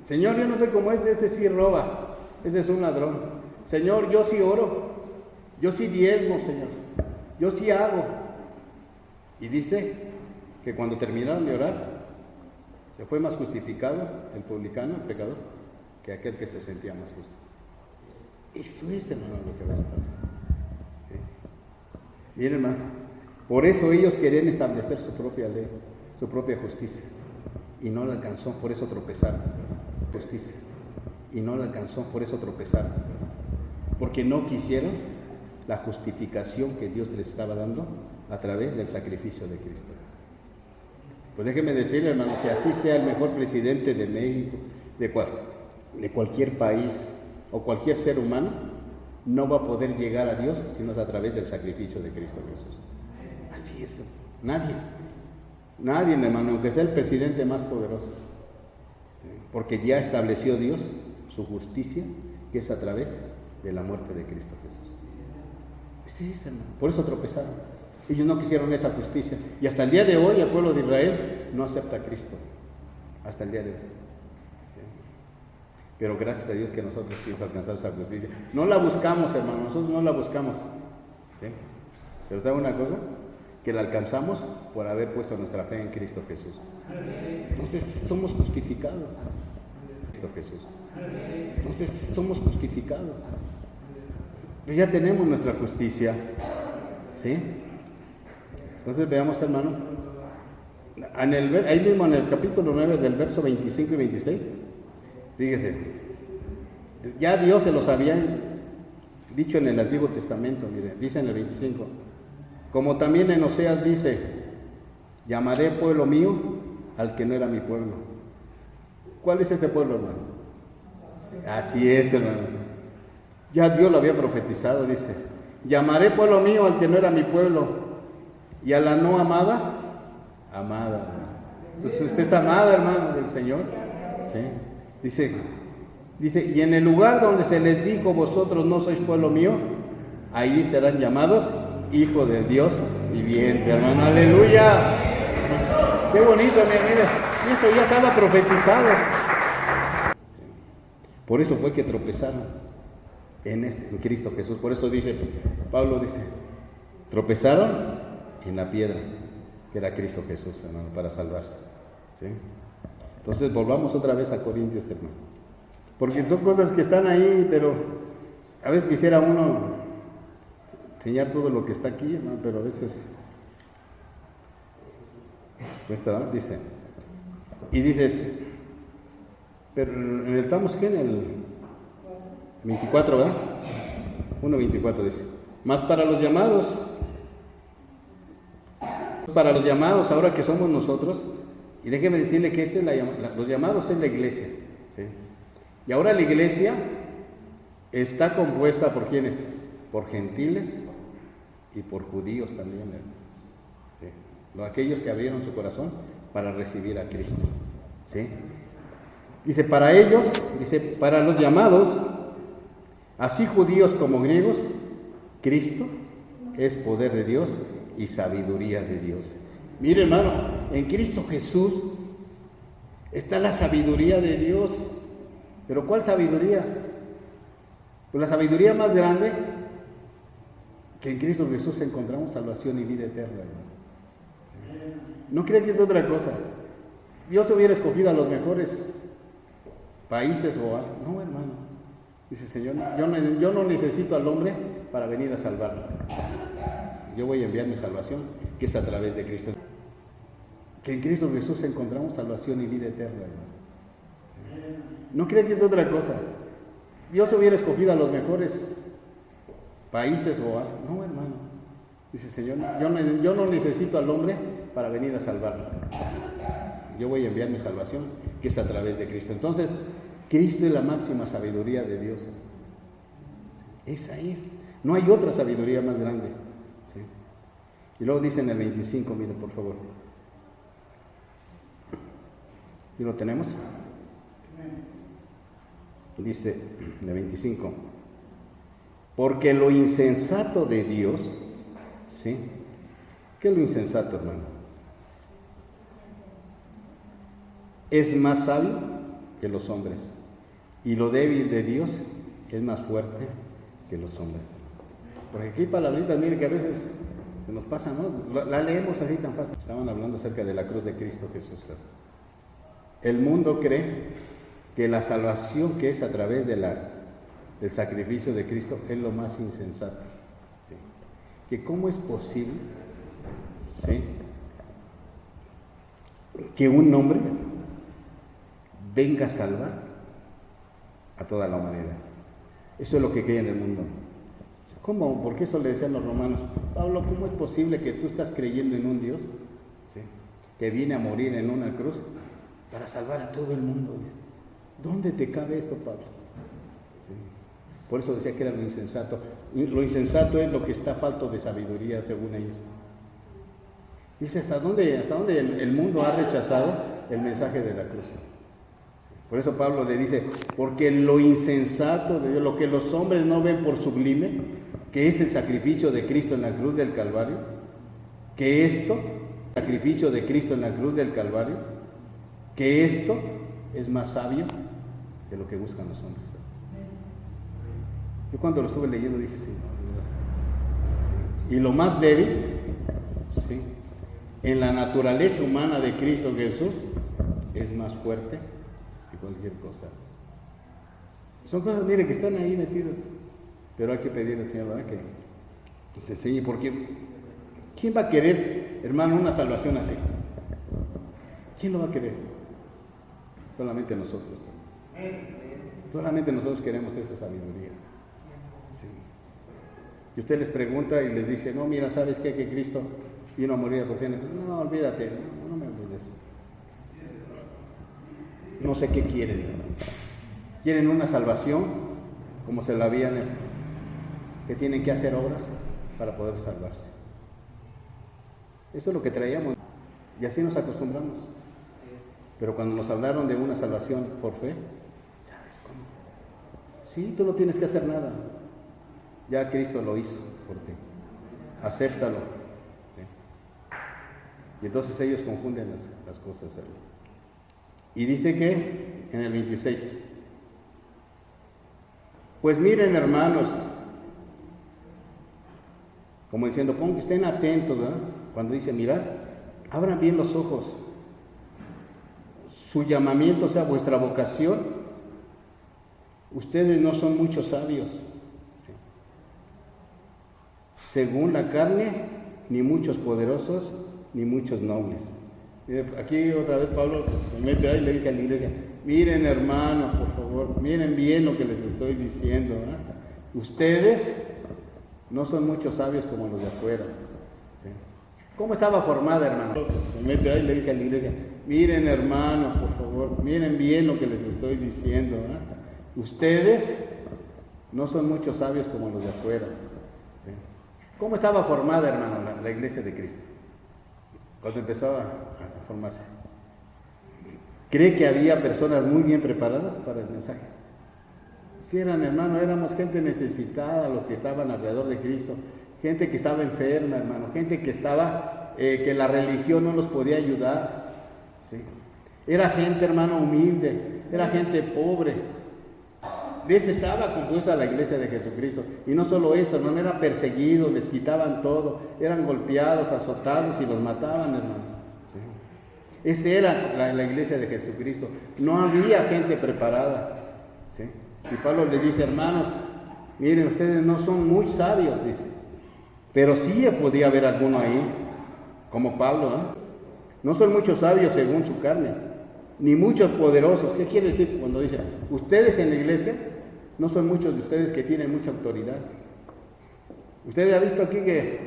Señor, yo no soy como este sí roba, ese es un ladrón. Señor, yo sí oro, yo sí diezmo, Señor, yo sí hago. Y dice que cuando terminaron de orar, se fue más justificado el publicano, el pecador, que aquel que se sentía más justo. Eso es, hermano, lo que va a pasar. ¿Sí? Miren, hermano, por eso ellos querían establecer su propia ley, su propia justicia, y no la alcanzó, por eso tropezaron. Justicia, y no la alcanzó, por eso tropezaron, porque no quisieron la justificación que Dios les estaba dando a través del sacrificio de Cristo. Pues déjeme decirle, hermano, que así sea el mejor presidente de México, de cualquier país o cualquier ser humano, no va a poder llegar a Dios si no es a través del sacrificio de Cristo Jesús. Así es, nadie, hermano, aunque sea el presidente más poderoso, porque ya estableció Dios su justicia, que es a través de la muerte de Cristo Jesús. Ese es, hermano. Por eso tropezaron. Ellos no quisieron esa justicia. Y hasta el día de hoy el pueblo de Israel no acepta a Cristo. Hasta el día de hoy. ¿Sí? Pero gracias a Dios que nosotros sí hemos alcanzado esta justicia. No la buscamos, hermano. Nosotros no la buscamos. ¿Sí? Pero ¿sabe una cosa? Que la alcanzamos por haber puesto nuestra fe en Cristo Jesús. Entonces somos justificados. Cristo Jesús. Entonces somos justificados. Pues ya tenemos nuestra justicia. ¿Sí? Entonces veamos, hermano, ahí mismo en el capítulo 9 del verso 25 y 26, fíjese, ya Dios se los había dicho en el Antiguo Testamento, mire, dice en el 25, como también en Oseas dice, llamaré pueblo mío al que no era mi pueblo. ¿Cuál es ese pueblo, hermano? Así es, hermano. Ya Dios lo había profetizado, dice, llamaré pueblo mío al que no era mi pueblo, y a la no amada, amada. Entonces usted es amada, hermano, del Señor. ¿Sí? Dice, y en el lugar donde se les dijo, vosotros no sois pueblo mío, Ahí serán llamados hijos de Dios viviente, hermano. Aleluya. Qué bonito, mire. Esto ya estaba profetizado. Por eso fue que tropezaron en Cristo Jesús. Por eso dice, Pablo dice, tropezaron en la piedra, que era Cristo Jesús, hermano, para salvarse. ¿Sí? Entonces volvamos otra vez a Corintios, hermano. Porque son cosas que están ahí, pero a veces quisiera uno enseñar todo lo que está aquí, hermano, pero a veces cuesta, ¿no? Dice, pero estamos que en el 24, ¿verdad? 1:24 dice, más para los llamados, ahora que somos nosotros, y déjeme decirle que los llamados es la iglesia, ¿sí? Y ahora la iglesia está compuesta por ¿quiénes? Por gentiles y por judíos también, ¿sí? Aquellos que abrieron su corazón para recibir a Cristo, ¿sí? Dice, para ellos, para los llamados, así judíos como griegos, Cristo es poder de Dios y sabiduría de Dios. Mire, hermano, en Cristo Jesús está la sabiduría de Dios. ¿Pero cuál sabiduría? Pues la sabiduría más grande, que en Cristo Jesús encontramos salvación y vida eterna, hermano. No crean que es otra cosa. Dios hubiera escogido a los mejores países o algo. No, hermano. Dice, Señor, yo no necesito al hombre para venir a salvarme. Yo voy a enviar mi salvación, que es a través de Cristo. Que en Cristo Jesús encontramos salvación y vida eterna, hermano. No crean que es otra cosa. Dios hubiera escogido a los mejores países o algo. No, hermano. Dice, Señor, yo no necesito al hombre para venir a salvarme. Yo voy a enviar mi salvación, que es a través de Cristo. Entonces, Cristo es la máxima sabiduría de Dios. Esa es. No hay otra sabiduría más grande. ¿Sí? Y luego dice en el 25, mire por favor. ¿Y lo tenemos? Dice en el 25. Porque lo insensato de Dios, ¿sí? ¿Qué es lo insensato, hermano? Es más sabio que los hombres, y lo débil de Dios es más fuerte que los hombres. Porque aquí hay palabritas, mire, que a veces se nos pasa, ¿no? La leemos así tan fácil. Estaban hablando acerca de la cruz de Cristo Jesús. El mundo cree que la salvación que es a través del sacrificio de Cristo es lo más insensato. ¿Sí? Que cómo es posible, ¿sí?, que un hombre venga a salvar a toda la humanidad. Eso es lo que cree en el mundo. ¿Cómo? Porque eso le decían los romanos, Pablo, ¿cómo es posible que tú estás creyendo en un Dios, ¿sí?, que viene a morir en una cruz para salvar a todo el mundo? Dice, ¿dónde te cabe esto, Pablo? ¿Sí? Por eso decía que era lo insensato. Lo insensato es lo que está falto de sabiduría, según ellos. Dice, ¿hasta dónde el mundo ha rechazado el mensaje de la cruz? Por eso Pablo le dice, porque lo insensato de Dios, lo que los hombres no ven por sublime, que es el sacrificio de Cristo en la cruz del Calvario, que esto es más sabio que lo que buscan los hombres. Yo cuando lo estuve leyendo dije, sí. Y lo más débil, sí, en la naturaleza humana de Cristo Jesús, es más fuerte que cualquier cosa. Son cosas, mire, que están ahí metidas. Pero hay que pedirle al Señor, ¿verdad?, que nos enseñe, porque ¿quién va a querer, hermano, una salvación así? ¿Quién lo va a querer? Solamente nosotros. Solamente nosotros queremos esa sabiduría. Sí. Y usted les pregunta y les dice, no, mira, ¿sabes qué? Que Cristo vino a morir por ti. No, olvídate, no me hables de eso. No sé qué quieren. ¿Quieren una salvación como se la habían, que tienen que hacer obras para poder salvarse? Eso es lo que traíamos y así nos acostumbramos. Pero cuando nos hablaron de una salvación por fe, ¿sabes cómo? Sí, tú no tienes que hacer nada. Ya Cristo lo hizo por ti. Acéptalo. ¿Sí? Y entonces ellos confunden las cosas. ¿Sí? Y dice que en el 26, pues miren hermanos, como diciendo, estén atentos, ¿verdad? Cuando dice, mirad, abran bien los ojos. Su llamamiento, o sea, vuestra vocación, ustedes no son muchos sabios, ¿sí? Según la carne, ni muchos poderosos, ni muchos nobles. Aquí otra vez Pablo se mete ahí y le dice a la iglesia, miren hermanos, por favor, miren bien lo que les estoy diciendo, ¿verdad? Ustedes no son muchos sabios como los de afuera. ¿Sí? ¿Cómo estaba formada, hermano? Se mete ahí y le dice a la iglesia, miren hermanos, por favor, miren bien lo que les estoy diciendo, ¿verdad? Ustedes no son muchos sabios como los de afuera. ¿Sí? ¿Cómo estaba formada, hermano, la iglesia de Cristo? Cuando empezaba a formarse. ¿Cree que había personas muy bien preparadas para el mensaje? Si eran, hermano, éramos gente necesitada, los que estaban alrededor de Cristo, gente que estaba enferma, hermano, gente que estaba, que la religión no los podía ayudar, ¿sí? Era gente, hermano, humilde, era gente pobre. De ese estaba compuesta la iglesia de Jesucristo. Y no solo esto, hermano, eran perseguidos, les quitaban todo, eran golpeados, azotados y los mataban, hermano. ¿Sí? Esa era la iglesia de Jesucristo. No había gente preparada, ¿sí? Y Pablo le dice, hermanos, miren, ustedes no son muy sabios, dice, pero sí podía haber alguno ahí, como Pablo, ¿eh? No son muchos sabios según su carne, ni muchos poderosos. ¿Qué quiere decir cuando dice, ustedes en la iglesia, no son muchos de ustedes que tienen mucha autoridad? ¿Ustedes han visto aquí que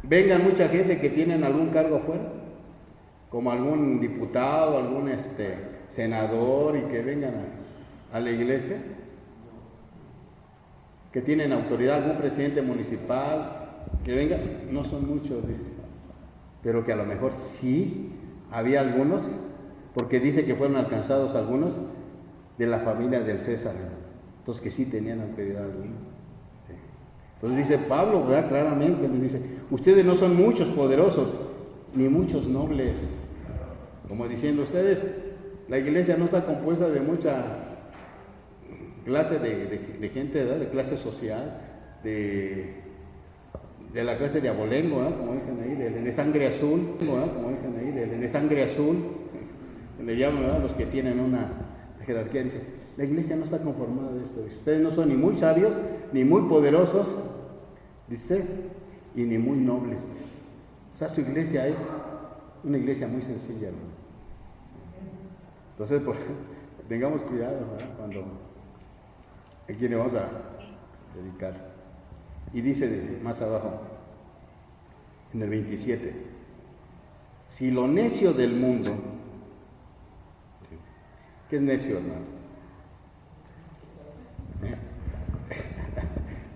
vengan mucha gente que tienen algún cargo afuera? Como algún diputado, algún senador, y que vengan a la iglesia, que tienen autoridad, algún presidente municipal, que venga, no son muchos, dice, pero que a lo mejor sí había algunos, porque dice que fueron alcanzados algunos de la familia del César, entonces que sí tenían autoridad algunos. Sí. Entonces dice Pablo, ¿verdad? Claramente les dice, ustedes no son muchos poderosos, ni muchos nobles, como diciendo, ustedes, la iglesia no está compuesta de mucha clase de gente, ¿verdad? De clase social, de la clase de abolengo, ¿verdad? Como dicen ahí, de sangre azul, ¿verdad? Como dicen ahí, de sangre azul, le llaman, ¿verdad? Los que tienen una jerarquía, dice, la iglesia no está conformada de esto, dice, ustedes no son ni muy sabios, ni muy poderosos, dice, y ni muy nobles, dice. O sea, su iglesia es una iglesia muy sencilla, ¿no? Entonces, tengamos cuidado, ¿verdad? Cuando a quién le vamos a dedicar. Y dice más abajo, en el 27, si lo necio del mundo, ¿qué es necio, hermano?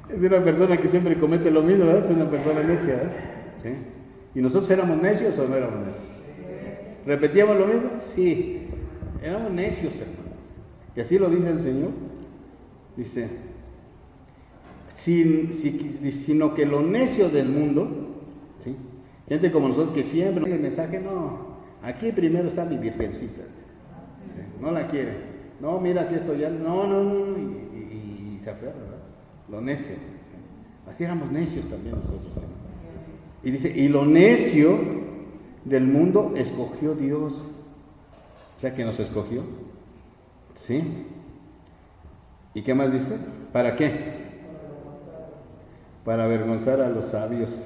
Es una persona que siempre comete lo mismo, ¿verdad? Es una persona necia, ¿verdad? ¿Sí? ¿Y nosotros éramos necios o no éramos necios? ¿Repetíamos lo mismo? Sí, éramos necios, hermanos. Y así lo dice el Señor. Dice, sino que lo necio del mundo, ¿sí? Gente como nosotros que siempre el mensaje, no, aquí primero está mi virgencita, ¿sí? No la quiere, no, mira que esto ya, no, y se aferra, ¿verdad? Lo necio, ¿sí? Así éramos necios también nosotros, ¿sí? Y dice, y lo necio del mundo escogió Dios, o sea que nos escogió, ¿sí? ¿Y qué más dice? ¿Para qué? Para avergonzar a los sabios.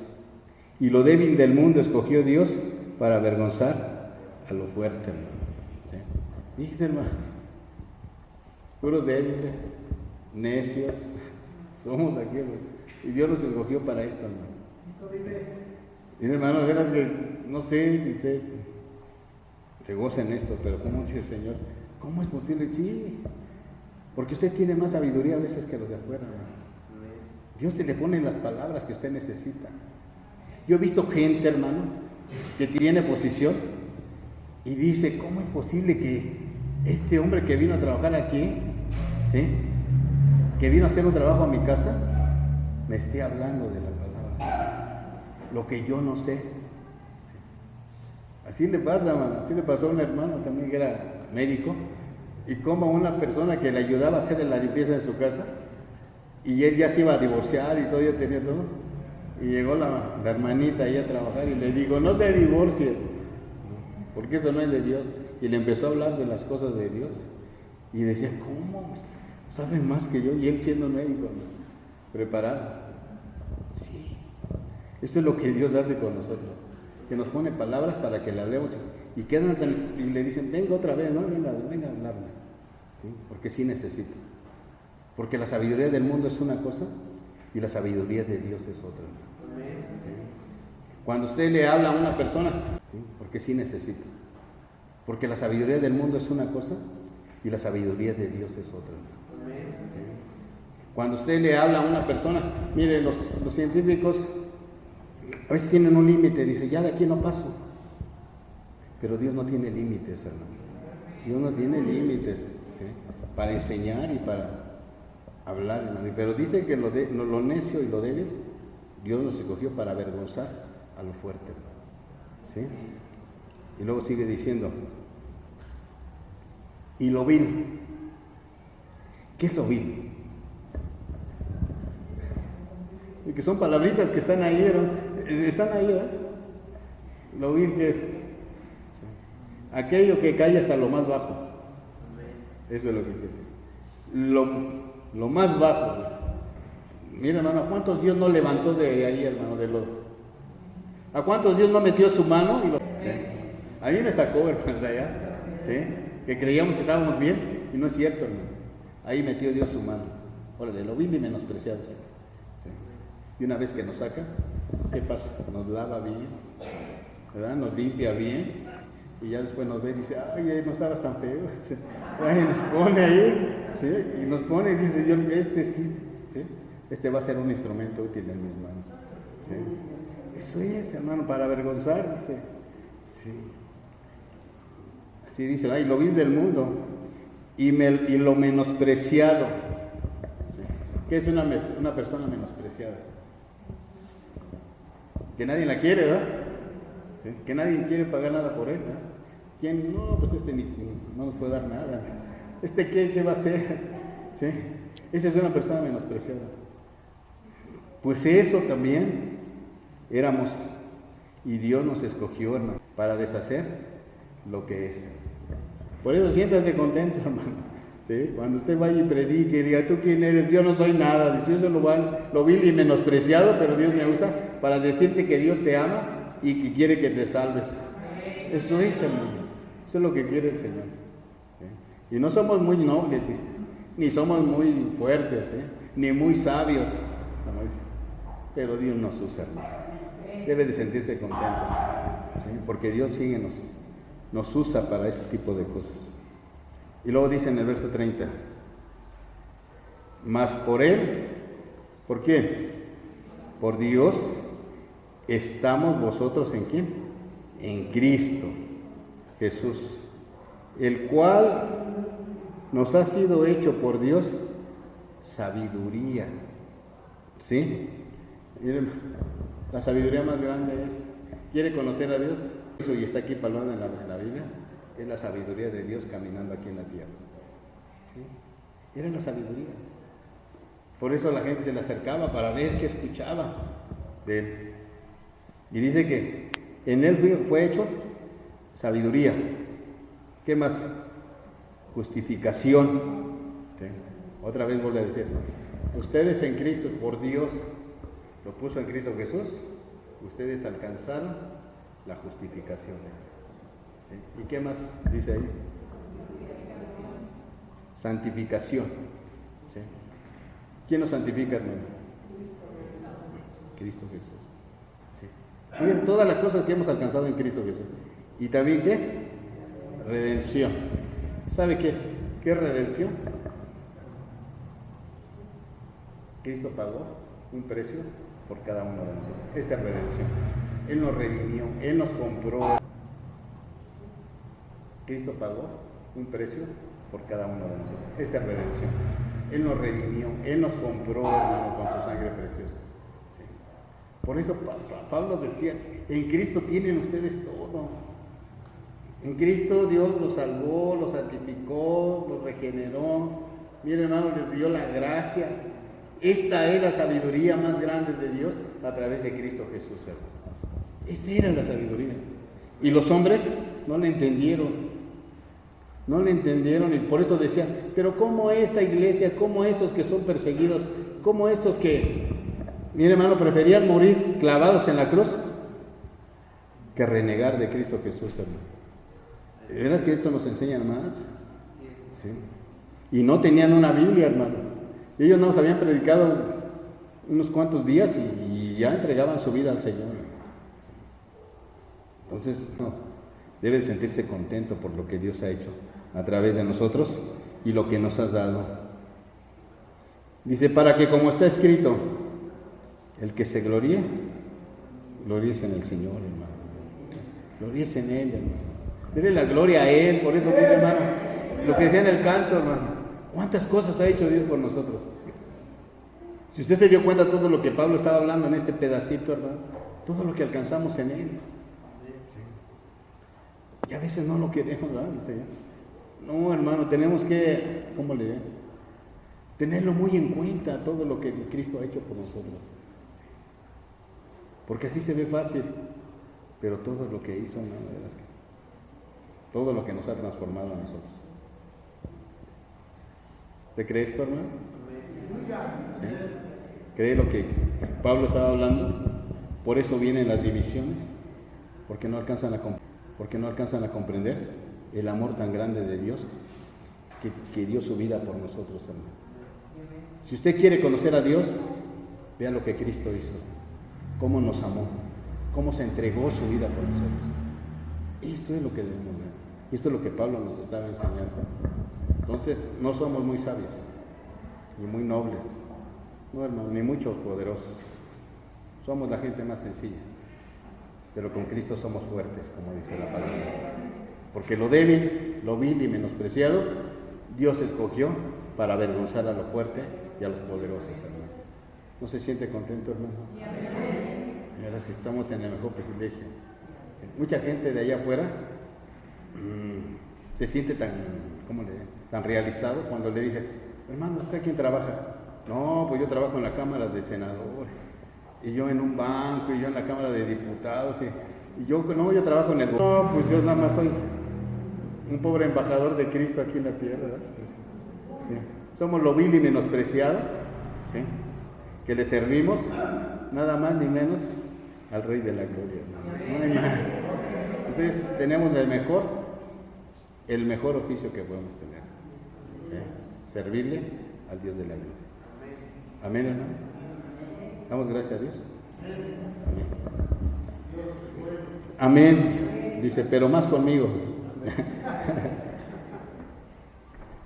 Y lo débil del mundo escogió Dios para avergonzar a lo fuerte, hermano. ¿Sí? Fíjate, hermano, puros débiles, necios, somos aquí, hermano. Y Dios nos escogió para esto, hermano. ¿Sí? Y hermano, de veras que, no sé si usted se goza en esto, pero ¿cómo dice el Señor? ¿Cómo es posible? Sí, porque usted tiene más sabiduría a veces que los de afuera, hermano. Dios te le pone las palabras que usted necesita. Yo he visto gente, hermano, que tiene posición y dice, ¿cómo es posible que este hombre que vino a trabajar aquí, ¿sí? Que vino a hacer un trabajo a mi casa, me esté hablando de la palabra, lo que yo no sé. Sí. Así le pasa, hermano. Así le pasó a un hermano también que era médico, y como una persona que le ayudaba a hacer la limpieza de su casa, y él ya se iba a divorciar y todo, ya tenía todo, y llegó la hermanita ahí a trabajar y le dijo, no se divorcie, porque eso no es de Dios. Y le empezó a hablar de las cosas de Dios, y decía, ¿cómo? ¿Sabe más que yo? Y él siendo médico, ¿no? Preparado. Sí. Esto es lo que Dios hace con nosotros, que nos pone palabras para que le hablemos, y quedan y le dicen, venga otra vez, ¿no? Venga a hablarme. ¿Sí? Porque sí necesito. Porque la sabiduría del mundo es una cosa y la sabiduría de Dios es otra. ¿Sí? Cuando usted le habla a una persona, ¿sí? Porque sí necesita. Porque la sabiduría del mundo es una cosa y la sabiduría de Dios es otra. ¿Sí? Cuando usted le habla a una persona, mire, los científicos a veces tienen un límite, dice, ya de aquí no paso. Pero Dios no tiene límites, hermano. Dios no tiene límites, ¿sí? Para enseñar y para hablar, hermano. Pero dice que lo necio y lo débil, Dios nos escogió para avergonzar a lo fuerte, ¿sí? Y luego sigue diciendo, y lo vil. ¿Qué es lo vil? Y que son palabritas que están ahí, ¿no? Están ahí, ¿eh? Lo vil que es, ¿sí? Aquello que cae hasta lo más bajo. Eso es lo que quiere decir. Lo más bajo. Mira, hermano, ¿a cuántos Dios no levantó de ahí, hermano, de lodo? ¿A cuántos Dios no metió su mano? ¿Sí? A mí me sacó, hermano, de allá, ¿sí? Que creíamos que estábamos bien, y no es cierto, hermano. Ahí metió Dios su mano. Órale, lo vil y menospreciado, ¿sí? ¿Sí? Y una vez que nos saca, ¿qué pasa? Nos lava bien, ¿verdad? Nos limpia bien, y ya después nos ve y dice, ay, no estabas tan feo. Ay, nos pone ahí, ¿sí? Y nos pone y dice, yo, sí, ¿sí? Este va a ser un instrumento útil en mis manos, ¿sí? Eso es, hermano, para avergonzar, dice, ¿sí? Así dice, ay, lo vil del mundo y lo menospreciado, ¿sí? ¿Qué es una persona menospreciada? Que nadie la quiere, ¿verdad? ¿Sí? Que nadie quiere pagar nada por él, ¿verdad? ¿Quién? No, pues no nos puede dar nada. ¿Qué va a hacer? ¿Sí? Esa es una persona menospreciada. Pues eso también éramos, y Dios nos escogió, hermano, para deshacer lo que es. Por eso siéntase contento, hermano. ¿Sí? Cuando usted vaya y predique y diga, ¿tú quién eres? Yo no soy nada. Yo soy lo vil y menospreciado, pero Dios me usa para decirte que Dios te ama y que quiere que te salves. Eso es, hermano. Eso es lo que quiere el Señor. ¿Sí? Y no somos muy nobles, dice, ni somos muy fuertes, ni muy sabios, como dice. Pero Dios nos usa, hermano. Debe de sentirse contento, ¿sí? Porque Dios sigue nos usa para este tipo de cosas. Y luego dice en el verso 30, mas por Él, ¿por quién? Por Dios estamos vosotros ¿en quién? En Cristo Jesús, el cual nos ha sido hecho por Dios sabiduría, ¿sí? Miren, la sabiduría más grande ¿quiere conocer a Dios? Y está aquí palabra en la Biblia, es la sabiduría de Dios caminando aquí en la tierra, ¿sí? Era la sabiduría. Por eso la gente se le acercaba para ver qué escuchaba de Él. Y dice que en Él fue hecho sabiduría. ¿Qué más? Justificación. ¿Sí? Otra vez vuelvo a decir, ustedes en Cristo, por Dios, lo puso en Cristo Jesús, ustedes alcanzaron la justificación. ¿Sí? ¿Y qué más dice ahí? Santificación. ¿Sí? ¿Quién nos santifica, hermano? Cristo Jesús. ¿Sí? Miren todas las cosas que hemos alcanzado en Cristo Jesús. ¿Y también qué? Redención. ¿Sabe qué? ¿Qué es redención? Cristo pagó un precio por cada uno de nosotros. Esta es redención. Él nos redimió, Él nos compró. Cristo pagó un precio por cada uno de nosotros. Esta es redención. Él nos redimió, Él nos compró, hermano, con su sangre preciosa. Sí. Por eso Pablo decía, en Cristo tienen ustedes todo. En Cristo Dios los salvó, los santificó, los regeneró. Miren, hermano, les dio la gracia. Esta es la sabiduría más grande de Dios a través de Cristo Jesús, hermano. Esa era la sabiduría. Y los hombres no la entendieron. No la entendieron y por eso decían, pero ¿cómo esta iglesia, cómo esos que son perseguidos, cómo esos que, mire hermano, preferían morir clavados en la cruz que renegar de Cristo Jesús, hermano? ¿De veras que eso nos enseñan más? Sí. Y no tenían una Biblia, hermano. Ellos nos habían predicado unos cuantos días y ya entregaban su vida al Señor. Entonces, no, deben sentirse contentos por lo que Dios ha hecho a través de nosotros y lo que nos has dado. Dice, para que como está escrito, el que se gloríe, gloríese en el Señor, hermano. Gloríese en Él, hermano. Dele la gloria a Él, por eso, mire, hermano, lo que decía en el canto, hermano, cuántas cosas ha hecho Dios por nosotros. Si usted se dio cuenta de todo lo que Pablo estaba hablando en este pedacito, hermano, todo lo que alcanzamos en Él. Sí. Y a veces no lo queremos, ¿verdad? No, hermano, tenemos que, ¿cómo le digo? Tenerlo muy en cuenta, todo lo que Cristo ha hecho por nosotros. Sí. Porque así se ve fácil, pero todo lo que hizo, no, de veras que todo lo que nos ha transformado a nosotros. ¿Te crees esto, hermano? ¿Sí? ¿Cree lo que Pablo estaba hablando? Por eso vienen las divisiones, porque no alcanzan a comprender el amor tan grande de Dios que dio su vida por nosotros, hermano. Si usted quiere conocer a Dios, vea lo que Cristo hizo, cómo nos amó, cómo se entregó su vida por nosotros. Esto es lo que debemos ver. Esto es lo que Pablo nos estaba enseñando. Entonces, no somos muy sabios, ni muy nobles, no, hermano, ni muchos poderosos. Somos la gente más sencilla, pero con Cristo somos fuertes, como dice la palabra. Porque lo débil, lo vil y menospreciado, Dios escogió para avergonzar a lo fuerte y a los poderosos, hermano. ¿No se siente contento, hermano? La verdad es que estamos en el mejor privilegio. Sí. Mucha gente de allá afuera se siente tan realizado cuando le dice, hermano, ¿usted a quién trabaja? No, pues yo trabajo en la Cámara de Senadores, y yo en un banco, y yo en la Cámara de Diputados, y yo trabajo en el... No, pues yo nada más soy un pobre embajador de Cristo aquí en la tierra, ¿verdad? Sí. Somos lo vil y menospreciado, ¿sí? Que le servimos nada más ni menos al Rey de la Gloria, no hay más. Entonces tenemos el mejor oficio que podemos tener, ¿sí? Servirle al Dios de la gloria. Amén, hermano. Damos gracias a Dios. Amén. Amén. Dice, pero más conmigo.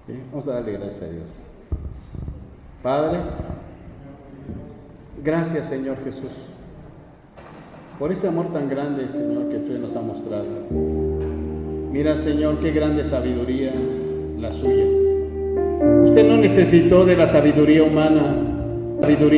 ¿Sí? Vamos a darle gracias a Dios. Padre, gracias, Señor Jesús, por ese amor tan grande, Señor, que tú nos has mostrado. Mira, Señor, qué grande sabiduría la suya. Usted no necesitó de la sabiduría humana, sabiduría